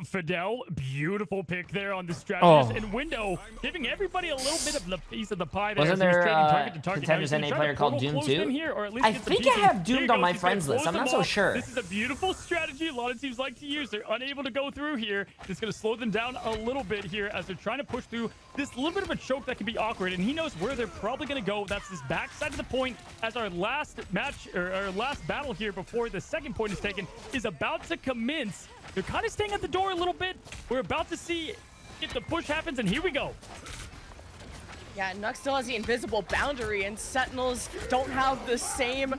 Fidel, beautiful pick there on the strategist, Oh. and Window giving everybody a little bit of the piece of the pie there. Wasn't as he was there trading target to target. Contenders Now he's NA gonna player try to called Doom portal close 2? in here, or at least I get some think I pieces. have Here Doomed you on go. my He's gonna friends list. close I'm not them so off. sure. This is a beautiful strategy. A lot of teams like to use. They're unable to go through here. It's going to slow them down a little bit here as they're trying to push through this little bit of a choke that can be awkward, and he knows where they're probably going to go. That's this backside of the point as our last match, or our last battle here before the second point is taken, is about to commence. They're kind of staying at the door a little bit. We're about to see if the push happens, and here we go. Yeah, Nux still has the invisible boundary, and Sentinels don't have the same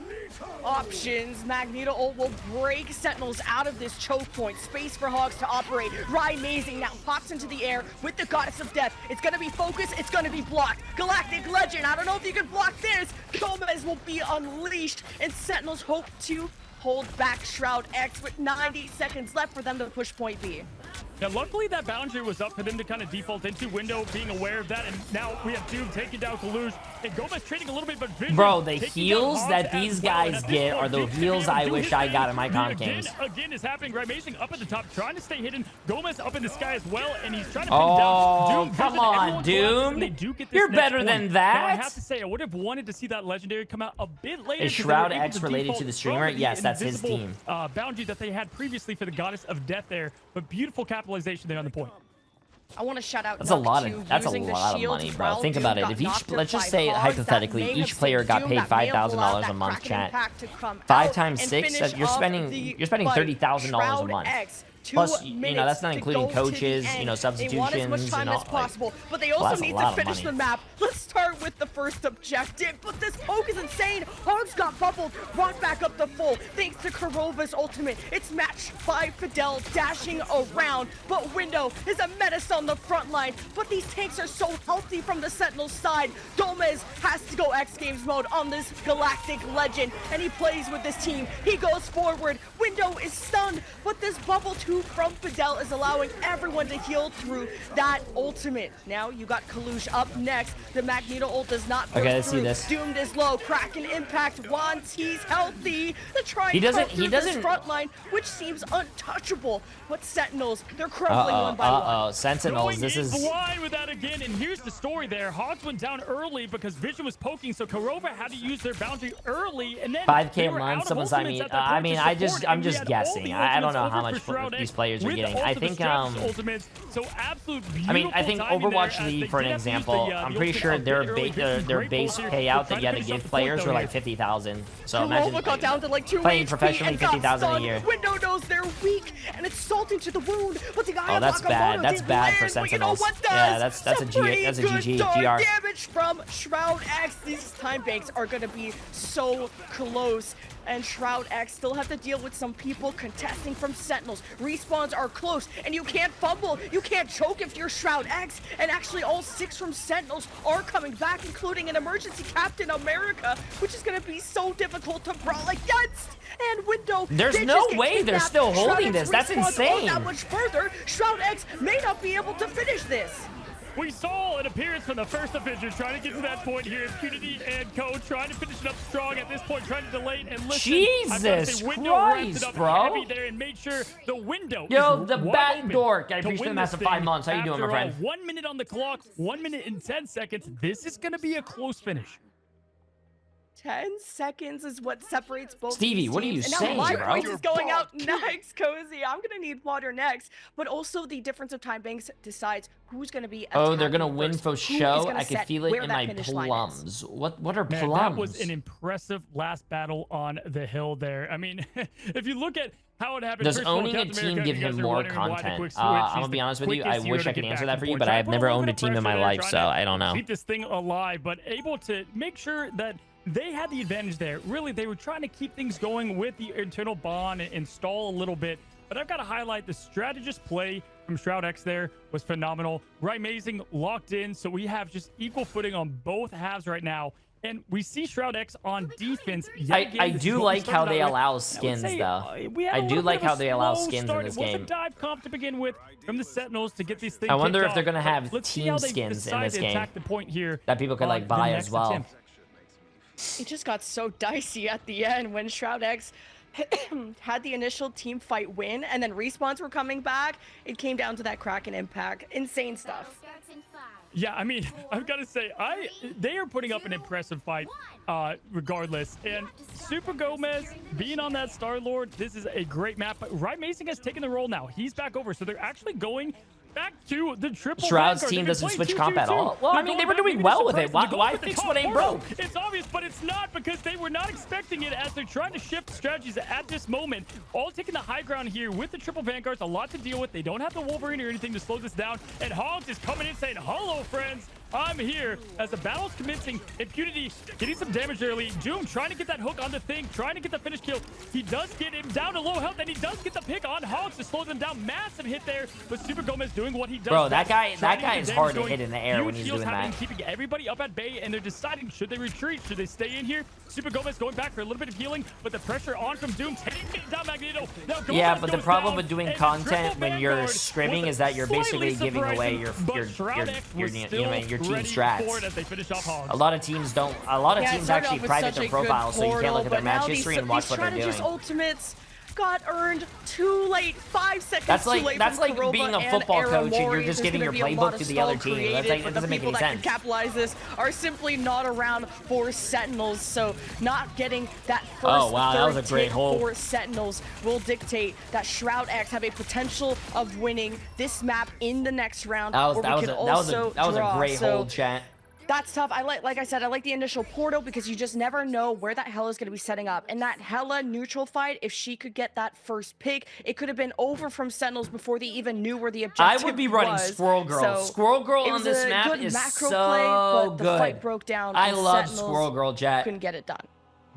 options. Magneto ult will break Sentinels out of this choke point. Space for Hogs to operate. Amazing now pops into the air with the Goddess of Death. It's gonna be focused, it's gonna be blocked. Galactic Legend, I don't know if you can block this. Gomez will be unleashed, and Sentinels hope to hold back SHROUD-X with 90 seconds left for them to push point B. Yeah, luckily that boundary was up for them to kind of default into. Window being aware of that, and now we have Doom taking down Kalush, and Gomez trading a little bit, but Vision Bro, the taking heals down that Hogs these as well. And guys at this get point, are the Vision heals being able I to do wish his I thing. got in my con Again games. is happening. Right Mason up at the top, trying to stay hidden. Gomez up in the sky as well, and he's trying to pin down Doom. Come Vision, on, everyone collapses, and they Doom. do get this You're next better point. than Now, I that. have to say, I would have wanted to see that legendary come out a bit later. Is 'cause they were able SHROUD-X related default to the streamer? from Yes, the that's his invisible, team. boundary that they had previously for the Goddess of Death there, but beautiful capitalization there on the point. I want to shout out. That's a lot Nuck, too, of using the shield money, bro. while Think Doom about it. got If each, knocked let's by just say Hogs, hypothetically, that may each have player saved got Doom, paid that may have $5,000 allowed a that month, Kraken chat. impact to come 5 out times and 6, finish you're off spending the $30,000 a Shroud month. X. Plus, you know, that's not including coaches, you know, They want as much substitutions time and as all, like, possible, but they well, also that's a need lot to of finish money. the map. Let's start with the first objective, but this poke is insane. Hogs got bubbled, brought back up the full, thanks to Karova's ultimate. It's matched by Fidel dashing around, but Window is a menace on the front line, but these tanks are so healthy from the Sentinels side. Gomez has to go X Games mode on this Galactic Legend, and he plays with this team. He goes forward, Window is stunned, but this bubble 2 from Fidel is allowing everyone to heal through that ultimate. Now you got Kalush up next. The Magneto ult does not burst let's see through. this. Doomed is low. Kraken impact wants. He's healthy. The try He doesn't- this front line, which seems untouchable. But Sentinels, they're crumbling one by one. Sentinels, this is... blind with that again, and here's the story there. Hogs went down early because Vision was poking, so Karova had to use their boundary early, and then 5K a month, someone's, I mean, I'm just guessing. I don't know how much these players are getting. I think, so absolute I mean, I think timing Overwatch there, League, for an example, I'm pretty sure their base payout that you had to give players were like 50,000. So imagine Karova got down to like 2 playing HP professionally, and got 50,000 a stunned. year. Window knows they're weak, and it's salting to the wound. But the guy Oh, that's bad. That's bad for But you know Sentinels. what Yeah, does? that's a GG, GR. Damage from SHROUD-X. These time banks are gonna be so close. And SHROUD-X still have to deal with some people contesting from Sentinels. Respawns are close, and you can't fumble. You can't choke if you're SHROUD-X. And actually, all 6 from Sentinels are coming back, including an emergency Captain America, which is going to be so difficult to brawl against. And Window, There's they no just get way they're kidnapped. still holding SHROUD-X this. That's respawns all insane. that much further. SHROUD-X may not be able to finish this. We saw an appearance from the first Avenger trying to get to that point here. Qtd and Co trying to finish it up strong at this point, trying to delay it and listen. Jesus Christ, bro. Heavy there and made sure the window Yo, is the wide bat open dork. I to appreciate win the massive this 5 thing. months. How you doing, my After friend? all, 1 minute on the clock, 1 minute and 10 seconds. This is going to be a close finish. 10 seconds is what separates both Stevie, these what are you teams. And saying, now my bro? voice is going out next, Cozy. I'm gonna need water next. But also the difference of time banks decides who's gonna be Oh, they're gonna attacking win first. for Who is show. gonna I can set feel it where in that my finish line is. plums. What are Man, plums? that was an impressive last battle on the hill there. I mean, if you look at how it happened, Does first of all, owning a Captain team America, give you guys him are more wondering why the content? quick switch. I'm He's gonna be the honest with you. I quickest hero wish to I could get answer back that for and you, forth. but Trying I've to put never a little owned a bit of team in my pressure there, life, trying so to I don't know. Keep this thing alive, but able to make sure that they had the advantage there. Really, they were trying to keep things going with the internal bond and stall a little bit. But I've got to highlight the strategist play from SHROUD-X there was phenomenal. Right, amazing, locked in. So we have just equal footing on both halves right now. And we see SHROUD-X on defense. I do like how they allow skins, though. I do like how they allow skins in this It was game. a dive comp to begin with from the Sentinels to get these things I wonder kicked if they're off. gonna But have let's see team how they skins in decide this to game attack the point here that people could, like, on buy the as next well. attempt. It just got so dicey at the end when SHROUD-X had the initial team fight win, and then respawns were coming back. It came down to that Kraken impact. Insane stuff. Yeah, I mean, I've got to say, they are putting up an impressive fight regardless. And Super Gomez being on that Star-Lord, this is a great map. But Right Mason has taken the role now. He's back over, so they're actually going back to the triple. Shroud's Vanguard. team They've doesn't been switch playing comp at 2-2-2. all. Well, I They're mean, they going were back, doing maybe well to with it. surprise them. They're Why going for the fix top what ain't portal. broke? It's obvious, but it's not because they were not expecting it as they're trying to shift strategies at this moment. All taking the high ground here with the triple Vanguards. A lot to deal with. They don't have the Wolverine or anything to slow this down. And Hogs is coming in saying, hello, friends. I'm here as the battle's commencing. Impunity getting some damage early. Doom trying to get that hook on the thing, trying to get the finish kill. He does get him down to low health, and he does get the pick on Hogs to slow them down. Massive hit there, but Super Gomez doing what he does. Bro, that guy is hard to going. hit in the air when he's doing that. Keeping everybody up at bay, and they're deciding, should they retreat? Should they stay in here? Super Gomez going back for a little bit of healing, but the pressure on from Doom taking down Magneto. Now, yeah, but the problem with doing content when you're scrimming is that you're basically giving away your team strats. A lot of teams don't. A lot of teams actually private their profiles, so you can't look at their match history and watch what they're doing. Ultimates got earned too late, 5 seconds that's like, too late. That's like Kurova being a football coach and you're just giving your playbook to the other team. That's like, it doesn't make any sense. Can capitalize this are simply not around for Sentinels, so not getting that first that was a great hold for Sentinels will dictate that SHROUD-X have a potential of winning this map in the next round. That was a great hold, chat. That's tough. Like I said, I like the initial portal because you just never know where that Hela is going to be setting up. And that Hela neutral fight, if she could get that first pick, it could have been over from Sentinels before they even knew where the objective was. I would be running Squirrel Girl. So Squirrel Girl on this map is so but good. The fight broke down. I love Sentinels Squirrel Girl, chat. Couldn't get it done.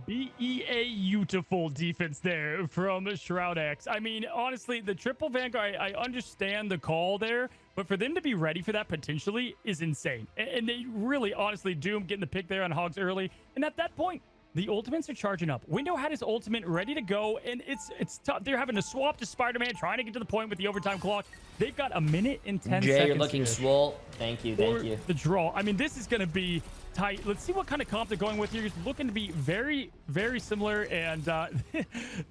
Beautiful defense there from SHROUD-X. I mean, honestly, the triple Vanguard, I understand the call there, but for them to be ready for that potentially is insane. And they really, honestly, Doom getting the pick there on Hogs early. And at that point, the ultimates are charging up. Window had his ultimate ready to go, and it's tough. They're having to swap to Spider-Man, trying to get to the point with the overtime clock. They've got a minute and 10 Jay, seconds. you're looking swole. Thank you. The draw. I mean, this is going to be tight. Let's see what kind of comp they're going with here. It's looking to be very, very similar, and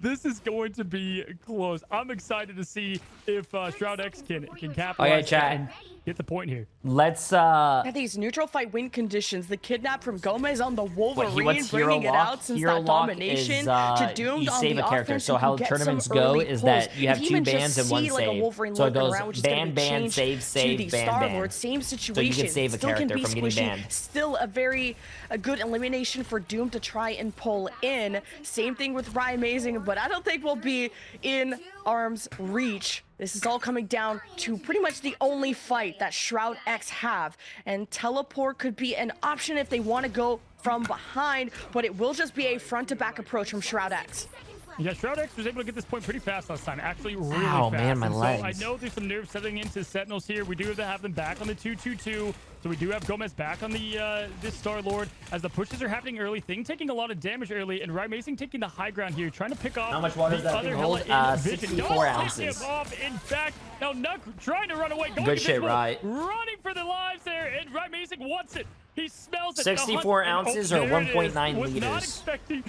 this is going to be close. I'm excited to see if SHROUD-X can capitalize and get the point here. Let's At these neutral fight win conditions, the kidnap from Gomez on the Wolverine, bringing it out since that domination to Doom you on save the a character. offense. So how tournaments go is that you have 2 bans and 1 save. So it goes ban, save, ban. Same situation. So you can save a character from getting banned. Still a good elimination for Doom to try and pull in. Same thing with Ryan Amazing, but I don't think we'll be in arm's reach. This is all coming down to pretty much the only fight that SHROUD-X have, and teleport could be an option if they want to go from behind, but it will just be a front-to-back approach from SHROUD-X. Yeah, SHROUD-X was able to get this point pretty fast last time. Actually, really fast. Oh, man, my legs. So I know there's some nerves setting into Sentinels here. We do have to have them back on the 2-2-2. So we do have Gomez back on the this Star-Lord as the pushes are happening early. Thing taking a lot of damage early, and Amazing taking the high ground here, trying to pick off. How much water does that thing hold? 64 ounces. In fact, now Nuck trying to run away. Good shit, right? Running for their lives there, and Amazing wants it. He smells it. 64 ounces or 1.9 liters.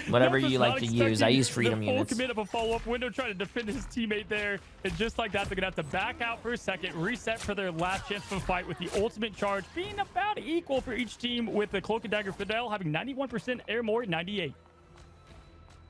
Whatever you like to use. I use freedom units. Commit of a follow-up. Window trying to defend his teammate there. And just like that, they're going to have to back out for a second, reset for their last chance of a fight with the ultimate charge being about equal for each team, with the Cloak and Dagger Fidel having 91%, Airmore 98.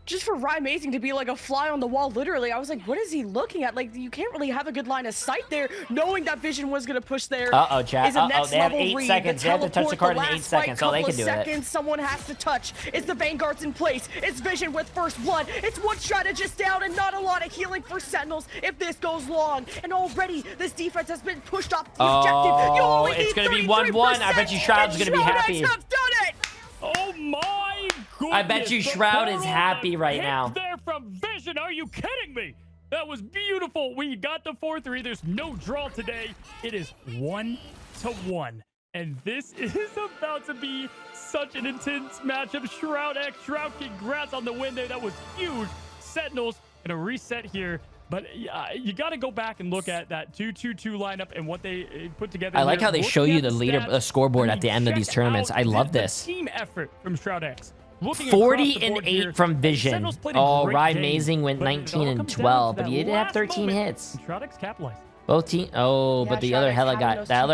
Just for Ryan Amazing to be like a fly on the wall, literally, I was like, what is he looking at? Like, you can't really have a good line of sight there, knowing that Vision was going to push there. Uh-oh, chat. They have 8 seconds. They have to touch the card in 8 seconds, so they can do it. Someone has to touch. It's the Vanguards in place. It's Vision with first blood. It's one strategist down and not a lot of healing for Sentinels if this goes long. And already, this defense has been pushed off the objective. You only it's going to be 1-1. I bet you Shroud's going to be happy. Have done it. Oh my goodness. I bet you Shroud is happy right now. There from Vision. Are you kidding me? That was beautiful. We got the 4-3. There's no draw today. It is 1-1. And this is about to be such an intense matchup. SHROUD-X. Shroud, congrats on the win there. That was huge. Sentinels gonna reset here. But you got to go back and look at that 2-2-2 lineup and what they put together. I like how they show you the scoreboard at the end of these tournaments. I love this. Team effort from SHROUD-X. 40 and 8 from Vision. Oh, Ryan Amazing went 19 and 12, but he did have 13 hits. SHROUD-X capitalized. Both teams. Oh, but the other Hela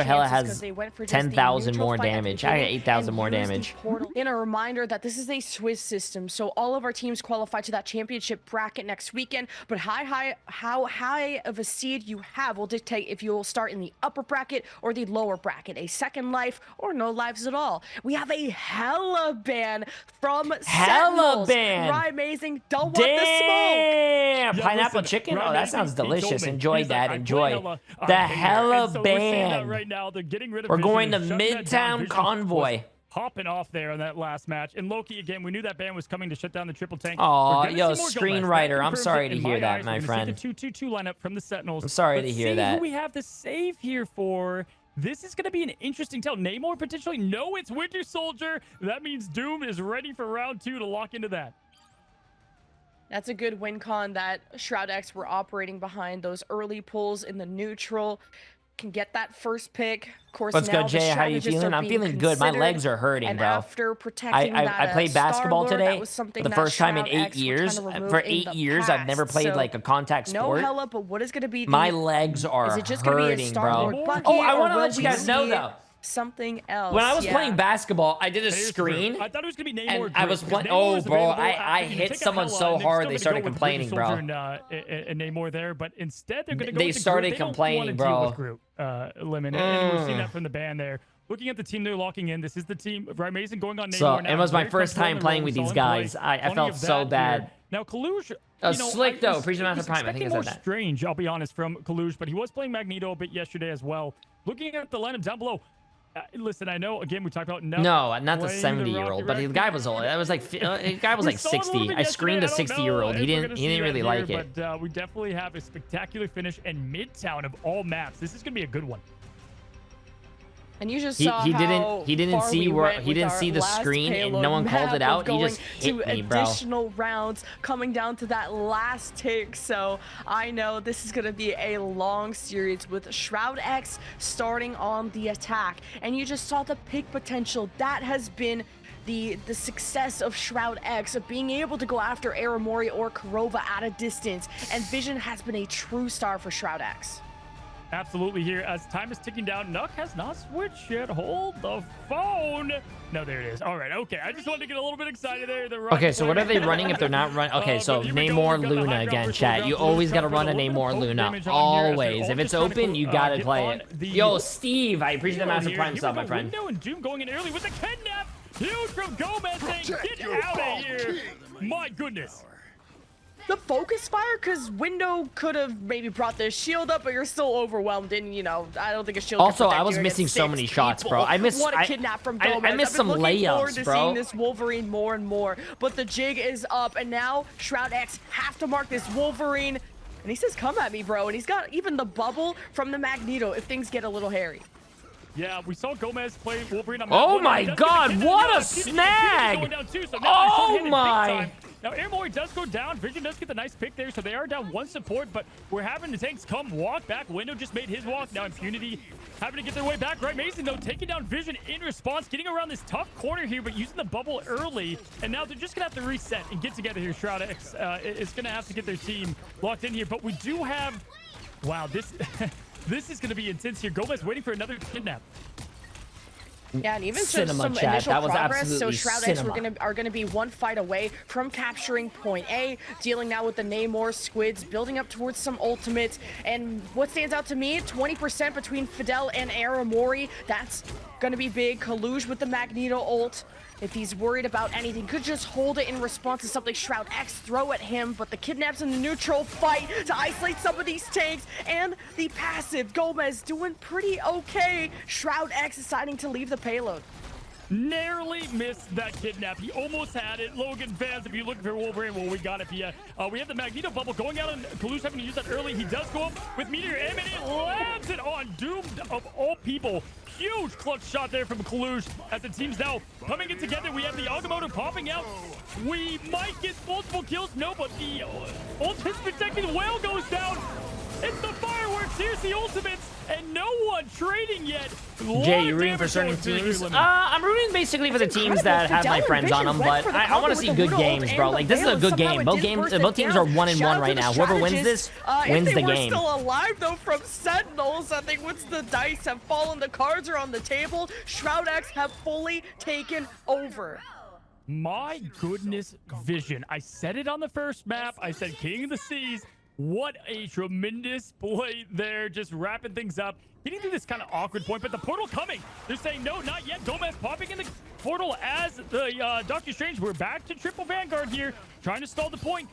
has 10,000 more damage. I got 8,000 more damage. And a reminder that this is a Swiss system, so all of our teams qualify to that championship bracket next weekend. But how high of a seed you have will dictate if you will start in the upper bracket or the lower bracket, a second life or no lives at all. We have a Hela ban from Sentinels. Ryan Amazing, don't want the smoke. Pineapple chicken. Oh, that sounds delicious. Enjoy that. Enjoy. The Hella so ban. Right now, they're getting rid of We're Vision going to and shutting that down. Midtown Vision Convoy. was hopping off there on that last match. And Loki, again, we knew that ban was coming to shut down the triple tank. Oh, We're yo, gonna see more Gomez. screenwriter, That I'm confirms sorry it to in hear that, eyes. my We're gonna friend. see the 2-2-2 lineup from the Sentinels. I'm sorry Let's to hear see that. who we have the save here for. This is going to be an interesting tell. Namor potentially. No, it's Winter Soldier. That means Doom is ready for round 2 to lock into that. That's a good win con that SHROUD-X were operating behind. Those early pulls in the neutral can get that first pick. Of course, Let's now go, Jay. How you feeling? I'm feeling good. My legs are hurting, and bro. After protecting I played basketball Star-Lord, today that was something for the that first time in SHROUD-X 8 were years. trying to remove For in 8 the years, I've never past. played So, like a contact no sport. hella, but what is going to be the, My legs are is it just gonna be a hurting, Star-Lord bro. bucket, Oh, I or want to will let you we guys know see though. something else? When I was playing basketball, I did a Here's the screen. proof. I thought it was going to be Namor. And I was playing. Namor Oh, is bro, available I after you hit take a someone Hela, so and they're hard still they gonna started go with complaining, Winter bro. Soldier and Namor there, but instead they're going to go They with the started group. They don't complaining, wanna bro. deal with group, limit, and we've seen that from the band there. Looking at the team they're locking in, this is the team. Right, Mason going on Namor So now. it was my Very first comfortable time in the playing role. with We these saw him play guys. I plenty felt of so that bad. here. Now, Kaluj, Slick though. Appreciate the amount of prime. I think I said more that. strange, I'll be honest, from Kaluj, but he was playing Magneto a bit yesterday as well. Looking at the lineup down below, listen, I know, again, we talked about No, not the 70-year-old, but the guy was old. That was like the guy was like 60. I screened a 60-year-old. He didn't really like it. But we definitely have a spectacular finish and Midtown of all maps. This is going to be a good one. And you just He saw didn't far see we where went he with didn't our see the last screen and payload no one called map it out. of He going just hit to me, bro. additional rounds, coming down to that last tick. So I know this is going to be a long series with SHROUD-X starting on the attack. And you just saw the pick potential. That has been the success of SHROUD-X, of being able to go after Aramori or Kurova at a distance. And Vision has been a true star for SHROUD-X. Absolutely here. As time is ticking down, Nuck has not switched yet. Hold the phone. No, there it is. All right, okay. I just wanted to get a little bit excited there. Okay, so what are they running if they're not running? Okay, so Namor Luna again, chat. You always got to run a Namor Luna. Always. If it's open, you got to play it. Yo, Steve, I appreciate the massive prime sub, my friend. Window and Doom going in early with the kidnap. Huge from Gomez saying, get out of here. My goodness. The focus fire, because Window could have maybe brought their shield up, but you're still overwhelmed, and I don't think a shield. Also, I was missing so many shots, bro. I missed. What a kidnap from Gomez. I missed some layups, bro. Seeing this Wolverine more and more, but the jig is up, and now SHROUD-X have to mark this Wolverine, and he says, "Come at me, bro," and he's got even the bubble from the Magneto if things get a little hairy. Yeah, we saw Gomez play Wolverine on Oh my god, what a snag! Oh my! Now, Aramori does go down. Vision does get the nice pick there, so they are down one support, but we're having the tanks come walk back. Window just made his walk. Now, Impunity having to get their way back. Right, Mason, though, taking down Vision in response, getting around this tough corner here, but using the bubble early. And now they're just going to have to reset and get together here. SHROUD-X is going to have to get their team locked in here, but we do have... Wow, this... This is going to be intense here. Gomez waiting for another kidnap. Yeah, and even Cinema, some chat. initial That was progress. So absolutely SHROUD-X cinema. are gonna be one fight away from capturing point A, dealing now with the Namor squids, building up towards some ultimates. And what stands out to me, 20% between Fidel and Aramori. That's gonna be big. Kaluj with the Magneto ult. If he's worried about anything, could just hold it in response to something SHROUD-X throw at him, but the kidnaps in the neutral fight to isolate some of these tanks, and the passive, Gomez doing pretty okay. SHROUD-X deciding to leave the payload. Narrowly missed that kidnap. He almost had it. Logan fans, if you're looking for Wolverine, well, we got it for you. We have the Magneto bubble going out, and Kaluj having to use that early. He does go up with Meteor M, and it lands it on Doom of all people. Huge clutch shot there from Kaluj as the team's now coming in together. We have the Agamotto popping out. We might get multiple kills. No, but the ultimate's protecting. The whale goes down. It's the fireworks. Here's the ultimates, and no one trading yet. Jay, you rooting for certain teams? I'm rooting basically for the teams that have my friends on them, but I want to see good games, bro. Like, this is a good game. Both teams are 1-1 right now. Whoever wins this wins the game. If they were still alive, though, from Sentinels, I think once the dice have fallen, the cards are on the table. SHROUD-X have fully taken over. My goodness, Vision. I said it on the first map. I said King of the Seas. What a tremendous play there, just wrapping things up. Getting to this kind of awkward point, but the portal coming. They're saying, no, not yet. Gomez popping in the portal as the Doctor Strange. We're back to triple Vanguard here, trying to stall the point.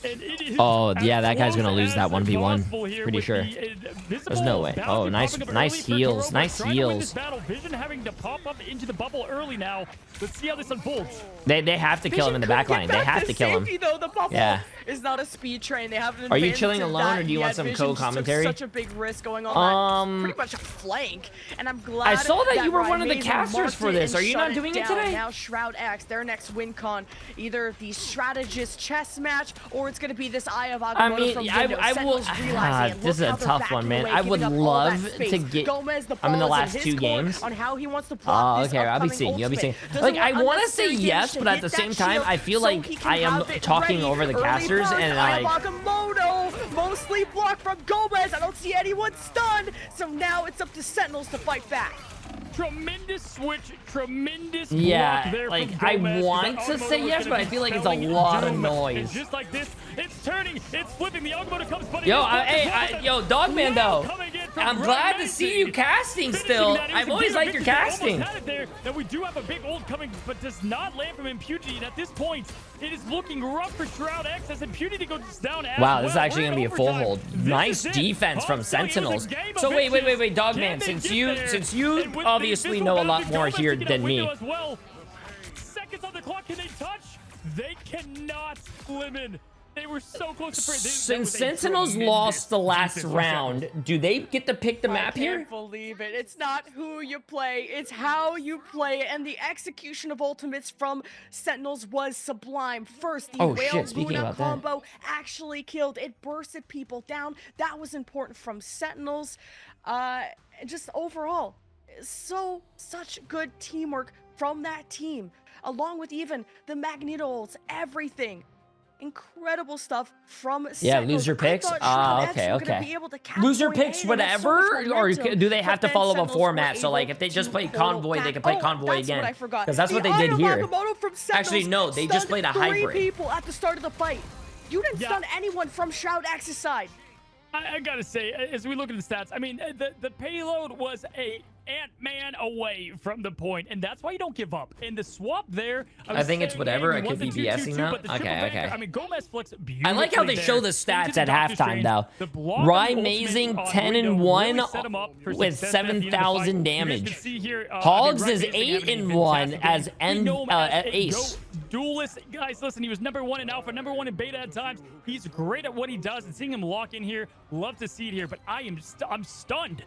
And it is Oh, yeah, that guy's gonna close lose that as 1v1. possible here Pretty with sure. the Invisible There's no way. bounty Oh, nice popping up nice early for heals. Kuro, Nice trying to win this heals. battle. Vision having to pop up into the bubble early now. Let's see how this unfolds. They have to kill him in the back line. They have to kill him. Safety, though. The bubble Yeah. is not a speed train. They haven't. Are you advanced chilling to alone, that or do you want yet. some Vision just took co-commentary? Such a big risk going on. Pretty much a flank, and I'm glad. I saw that you were one of the Rymazen casters marked for it this. and Are you shut not doing it down. today? Now SHROUD-X, their next win con, either the strategist chess match or it's going to be this Eye of Agamotto I mean, from I Vindo. will. Sentinels realizing, This is look a how they're tough one, backing man. away, I would giving up all that love space. to get. Gomez, the I'm in the ball is last his 2 court games. on how he wants to block this Okay, I'll be upcoming seeing you. I'll be seeing. ultimate. Like, Doesn't I want want to say unnecessary yes, damage but to at hit the that same time, shield I feel so like he can I am have it talking ready. over the Early casters, burst, and Eye of like. Agamotto, mostly blocked from Gomez. I don't see anyone stunned, so now it's up to Sentinels to fight back. Tremendous switch, tremendous block Yeah, there like, from I Gomez. want That to say Agamotto yes, is but gonna I be feel like it's a spelling lot of doom. noise. And just like this, it's turning, it's flipping. The Agamotto comes, but Yo, yo, Dogman though. I'm glad to see you casting still. I've always liked your casting. And we do have a big ult coming, but does not land from Impunity. And at this point, it is looking rough for SHROUD-X as Impunity goes down as Wow, this is well. actually We're gonna be in a full overtime. hold. This Nice is it. defense from It was a Sentinels. game So of wait, inches. Dogman, Can they since get you there? And with the obviously Invisible know a lot bounty, more Gomez here picking up than me. window as well. Seconds on the clock, can they touch? They cannot. Lemon. They were so close to Since Sentinels lost the last round, do they get to pick the map I here? can't believe it. It's not who you play, it's how you play it. And the execution of ultimates from Sentinels was sublime. First, the Oh, Whale shit, speaking Luna about that. combo actually killed. It bursted people down. That was important from Sentinels. Just overall, such good teamwork from that team, along with even the Magneto ults, everything. Incredible stuff from Yeah, Sentinels. loser picks? I thought SHROUD-X Okay, were gonna okay. be able to cap Loser point picks A. There was so whatever, much or momentum, do they have but to then follow a Sentinels were format? So like, able if they just to play pull convoy, they back. can play Oh, convoy that's again. what I forgot. Because that's what they The did Eye of here. Agamotto from Actually, Sentinels no, they just stunned played a 3 hybrid. people at the start of the fight. You didn't stun anyone from SHROUD-X's side. I gotta say, as we look at the stats, I mean, the payload was a Ant-Man away from the point, and that's why you don't give up. And the swap there, I think it's whatever. I could be BSing now. Okay. I mean, Gomez flicks beautifully. I like how they show the stats at halftime, though. Rymazen 10-1 with 7,000 damage. Hogs is 8-1 as Ace. Duelist, guys, listen, he was #1 in alpha, #1 in beta at times. He's great at what he does, and seeing him lock in here, love to see it here. But I'm stunned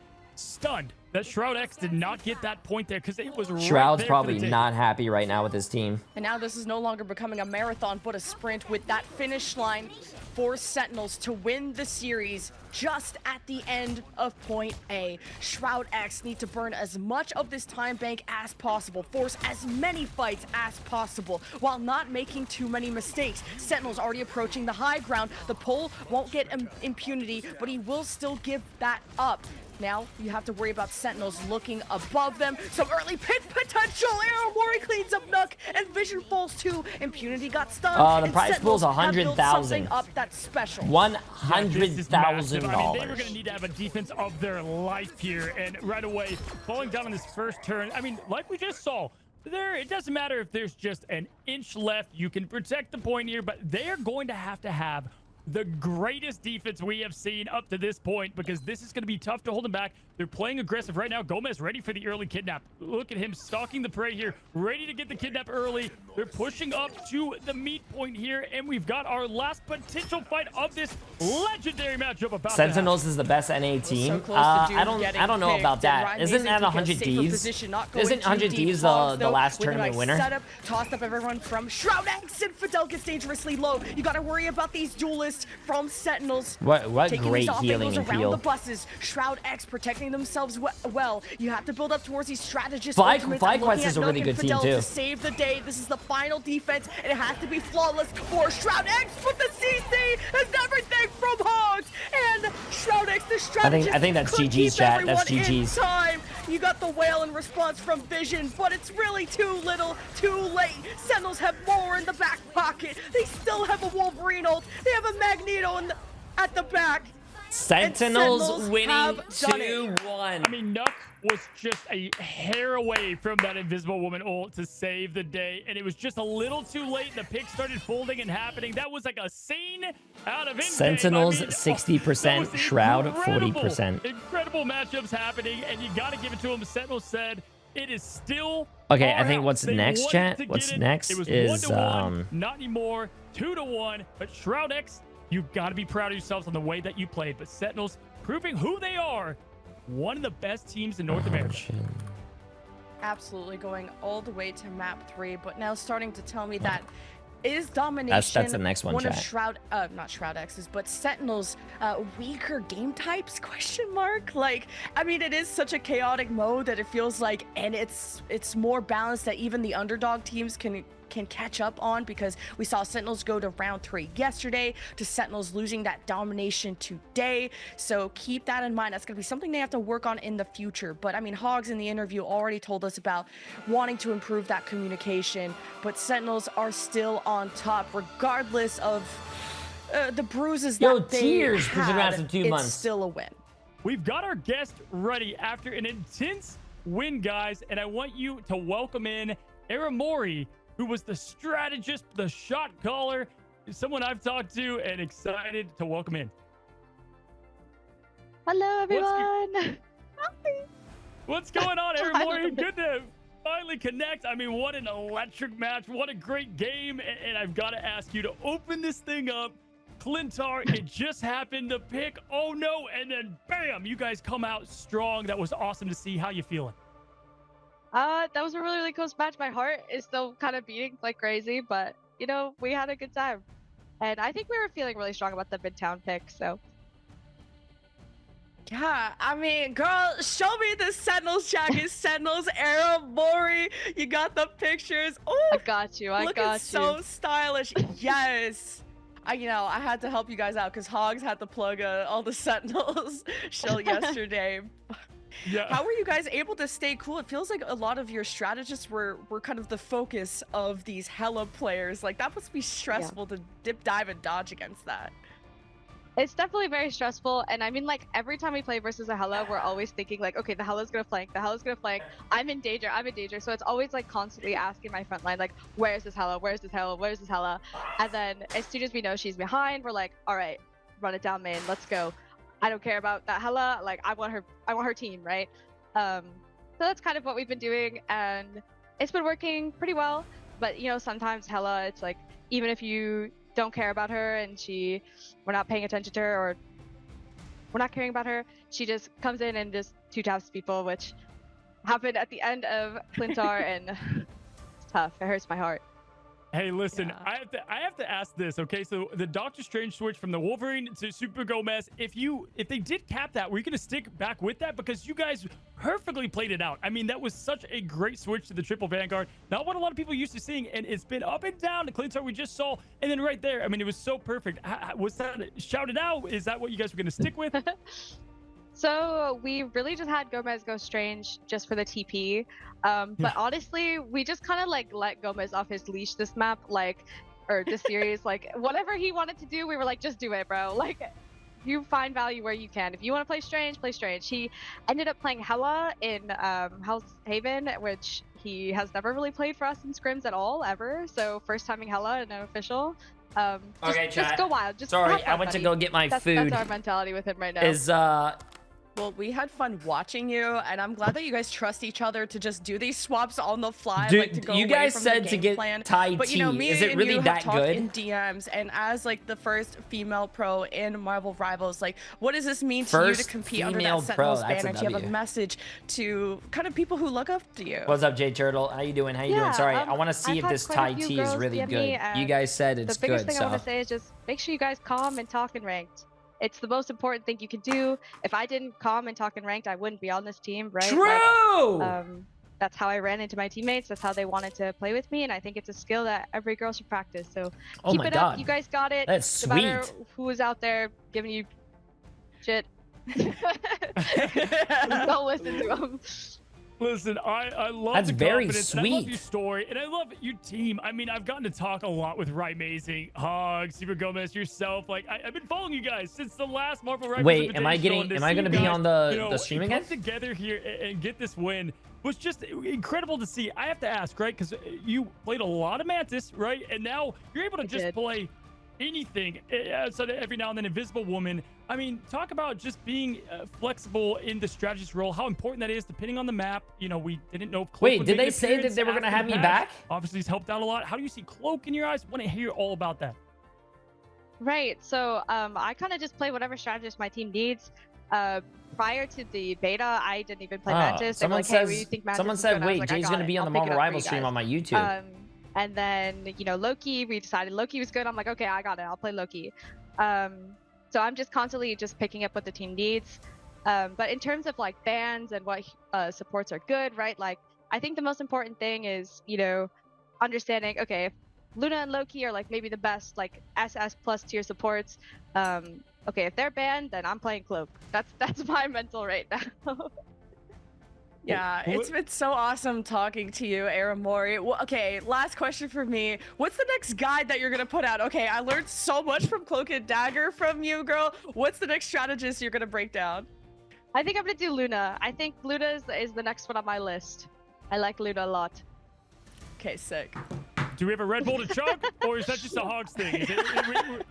that SHROUD-X did not get that point there because it was right Shroud's there probably for the not happy right now with his team. And now this is no longer becoming a marathon, but a sprint with that finish line for Sentinels to win the series just at the end of point A. SHROUD-X need to burn as much of this time bank as possible, force as many fights as possible, while not making too many mistakes. Sentinels already approaching the high ground. The pull won't get impunity, but he will still give that up. Now you have to worry about Sentinels looking above them. Some early pit potential. Aramori cleans up Nook, and Vision falls too. Impunity got stunned. The prize pool's $100,000. Up that's special. $100,000. I mean, they were going to need to have a defense of their life here, and right away, falling down on this first turn. I mean, like we just saw, it doesn't matter if there's just an inch left. You can protect the point here, but they are going to have the greatest defense we have seen up to this point, because this is going to be tough to hold them back. They're playing aggressive right now. Gomez ready for the early kidnap. Look at him stalking the prey here, ready to get the kidnap early. They're pushing up to the meet point here, and we've got our last potential fight of this legendary matchup about Sentinels is the best NA team. I don't know about that. Isn't that 100 D's? Isn't 100 D's the last tournament winner? Setup, tossed up everyone from SHROUD-X, and Fidel gets dangerously low. You got to worry about these duelists from Sentinels. What taking great these off healing angles and around peel. the buses. SHROUD-X protecting themselves well. You have to build up towards these strategists. FlyQuest is a really good team too. To save the day. This is the final defense, and it has to be flawless for SHROUD-X. But the CC is everything from Hogs, and SHROUD-X, the strategist. I think that's GG's, chat. That's GG's. Time. You got the whale in response from Vision, but it's really too little, too late. Sentinels have more in the back pocket. They still have a Wolverine ult. They have a Magneto at the back. Sentinels winning have done it. 2-1. I mean, Nuck was just a hair away from that Invisible Woman ult to save the day, and it was just a little too late. The pick started folding and happening. That was like a scene out of in-game. Sentinels I mean, 60%, Shroud 40%. Incredible matchups happening, and you got to give it to him. Sentinels said it is still Okay, our I think house. what's They next, wanted chat? to get What's it. next It was is 1-1, not anymore, 2-1. But SHROUD-X, you've got to be proud of yourselves on the way that you played. But Sentinels proving who they are, one of the best teams in North America. shit. Absolutely going all the way to map 3, but now starting to tell me that is domination That's the next one, of chat. not SHROUD-X's, but Sentinel's weaker game types, question mark? Like, I mean, it is such a chaotic mode that it feels like, and it's more balanced that even the underdog teams can catch up on, because we saw Sentinels go to round 3 yesterday, to Sentinels losing that domination today. So keep that in mind. That's going to be something they have to work on in the future. But I mean, Hogs in the interview already told us about wanting to improve that communication, but Sentinels are still on top regardless of the bruises that they cheers for the had. rest of 2 It's months. still a win. We've got our guest ready after an intense win, guys, and I want you to welcome in Aramori, who was the strategist, the shot caller, someone I've talked to and excited to welcome in. Hello, everyone. What's going on, Aramori? Good to finally connect. I mean, what an electric match. What a great game. And I've got to ask you to open this thing up. Clintar, it just happened to pick. Oh, no. And then, bam, you guys come out strong. That was awesome to see. How you feeling? That was a really, really close match. My heart is still kind of beating like crazy, but you know, we had a good time. And I think we were feeling really strong about the Midtown pick, so. Yeah, I mean, girl, show me the Sentinels jacket. Sentinels, Aramori. You got the pictures. Oh, I got you. I looking got so you. stylish. Yes. I had to help you guys out because Hogs had to plug all the Sentinels show yesterday. Yeah. How were you guys able to stay cool? It feels like a lot of your strategists were kind of the focus of these Hella players. Like, that must be stressful to dip, dive, and dodge against that. It's definitely very stressful, and I mean, like, every time we play versus a Hella, we're always thinking, like, okay, the Hella's gonna flank, the Hella's gonna flank, I'm in danger, so it's always, like, constantly asking my front line, like, where's this Hella, where's this Hella, where's this Hella? And then, as soon as we know she's behind, we're like, alright, run it down main, let's go. I don't care about that Hella, like, I want her team, right? So that's kind of what we've been doing, and it's been working pretty well, but, you know, sometimes Hella, it's like, even if you don't care about her and we're not paying attention to her or we're not caring about her, she just comes in and just 2-taps people, which happened at the end of Clintar, and it's tough. It hurts my heart. Hey, listen, Yeah. I have to ask this, okay? So the Doctor Strange switch from the Wolverine to Super Gomez, if they did cap that, were you gonna stick back with that? Because you guys perfectly played it out. I mean, that was such a great switch to the triple Vanguard. Not what a lot of people used to seeing, and it's been up and down. The Clintar we just saw, and then right there, I mean, it was so perfect. Was that shouted out? Is that what you guys were gonna stick with? So we really just had Gomez go Strange just for the TP. But honestly, we just kind of like let Gomez off his leash this map, or this series. Like, whatever he wanted to do, we were like, just do it, bro. Like, you find value where you can. If you want to play Strange, play Strange. He ended up playing Hella in Hell's Haven, which he has never really played for us in scrims at all, ever. So first timing Hella in an official. Okay, just chat. go wild. Just Sorry, have fun, I went to buddy. go get my That's food. our mentality with him right now. Is Well, we had fun watching you, and I'm glad that you guys trust each other to just do these swaps on the fly. Dude, like, to go you away guys from said the to game get plan. Tai But you know, T. me Is it and really you that have talked good? in DMs, and as like the first female pro in Marvel Rivals, like, what does this mean to you to First compete under female that pro, Sentinels that's a banner? Do you have a W. message to kind of people who look up to you? What's up, J Turtle? How you doing? How you doing? Yeah, Sorry, I want to see I've if had this quite Tai a few T is girls really DM me, good. You and guys said it's the biggest good, thing I so want to say is just make sure you guys calm and talk in ranked. It's the most important thing you can do. If I didn't calm and talk in ranked, I wouldn't be on this team, right? true. Like, that's how I ran into my teammates. That's how they wanted to play with me, and I think it's a skill that every girl should practice. So Oh keep my it God. up. You guys got it. That's No matter sweet. who is out there giving you shit, don't listen to them. Listen, I love That's the very confidence, and I love sweet. your story, and I love your team. I mean, I've gotten to talk a lot with Right Mazing, Hog, Super Gomez, yourself. Like, I've been following you guys since the last Marvel Rivals Wait, am I Invitational, getting? and to Am I see gonna you be guys, on the you know, stream come again? together here and get this win was just incredible to see. I have to ask, right? Because you played a lot of Mantis, right? And now you're able to just play anything outside of every now and then Invisible Woman. I mean, talk about just being flexible in the strategist role, how important that is depending on the map. You know, we didn't know if Cloak Wait, would did make they an say that appearance they were gonna after have the me patch. back? Obviously, he's helped out a lot. How do you see Cloak in your eyes? Want to hear all about that. Right. So I kind of just play whatever strategist my team needs. Prior to the beta, I didn't even play Mantis. They were Someone like, hey, what do says. you think Mantis Someone is said, good? I was wait, like, I Jay's got gonna it. be on I'll the pick it Marvel up for you Rival stream guys. on my YouTube. And then, you know, Loki, we decided Loki was good. I'm like, okay, I got it. I'll play Loki. So I'm just constantly just picking up what the team needs. But in terms of like bans and what supports are good, right? Like, I think the most important thing is, you know, understanding, okay, if Luna and Loki are like maybe the best like SS plus tier supports. Okay, if they're banned, then I'm playing Cloak. That's my mental right now. Yeah, it's been so awesome talking to you, Aramori. Well, okay, last question for me. What's the next guide that you're gonna put out? Okay, I learned so much from Cloak and Dagger from you, girl. What's the next strategist you're gonna break down? I think I'm gonna do Luna. I think Luna is the next one on my list. I like Luna a lot. Okay, sick. Do we have a Red Bull to chug, or is that just a Hogs thing?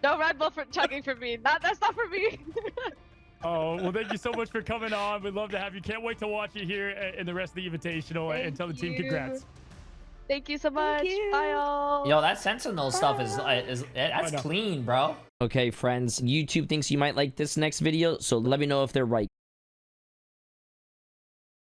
No Red Bull for chugging for me. That's not for me. Oh, well, thank you so much for coming on. We'd love to have you. Can't wait to watch you here in the rest of the Invitational and tell the team congrats. Thank you so much. Bye, all. Yo, that Sentinel stuff is that's clean, bro. Okay, friends, YouTube thinks you might like this next video, so let me know if they're right.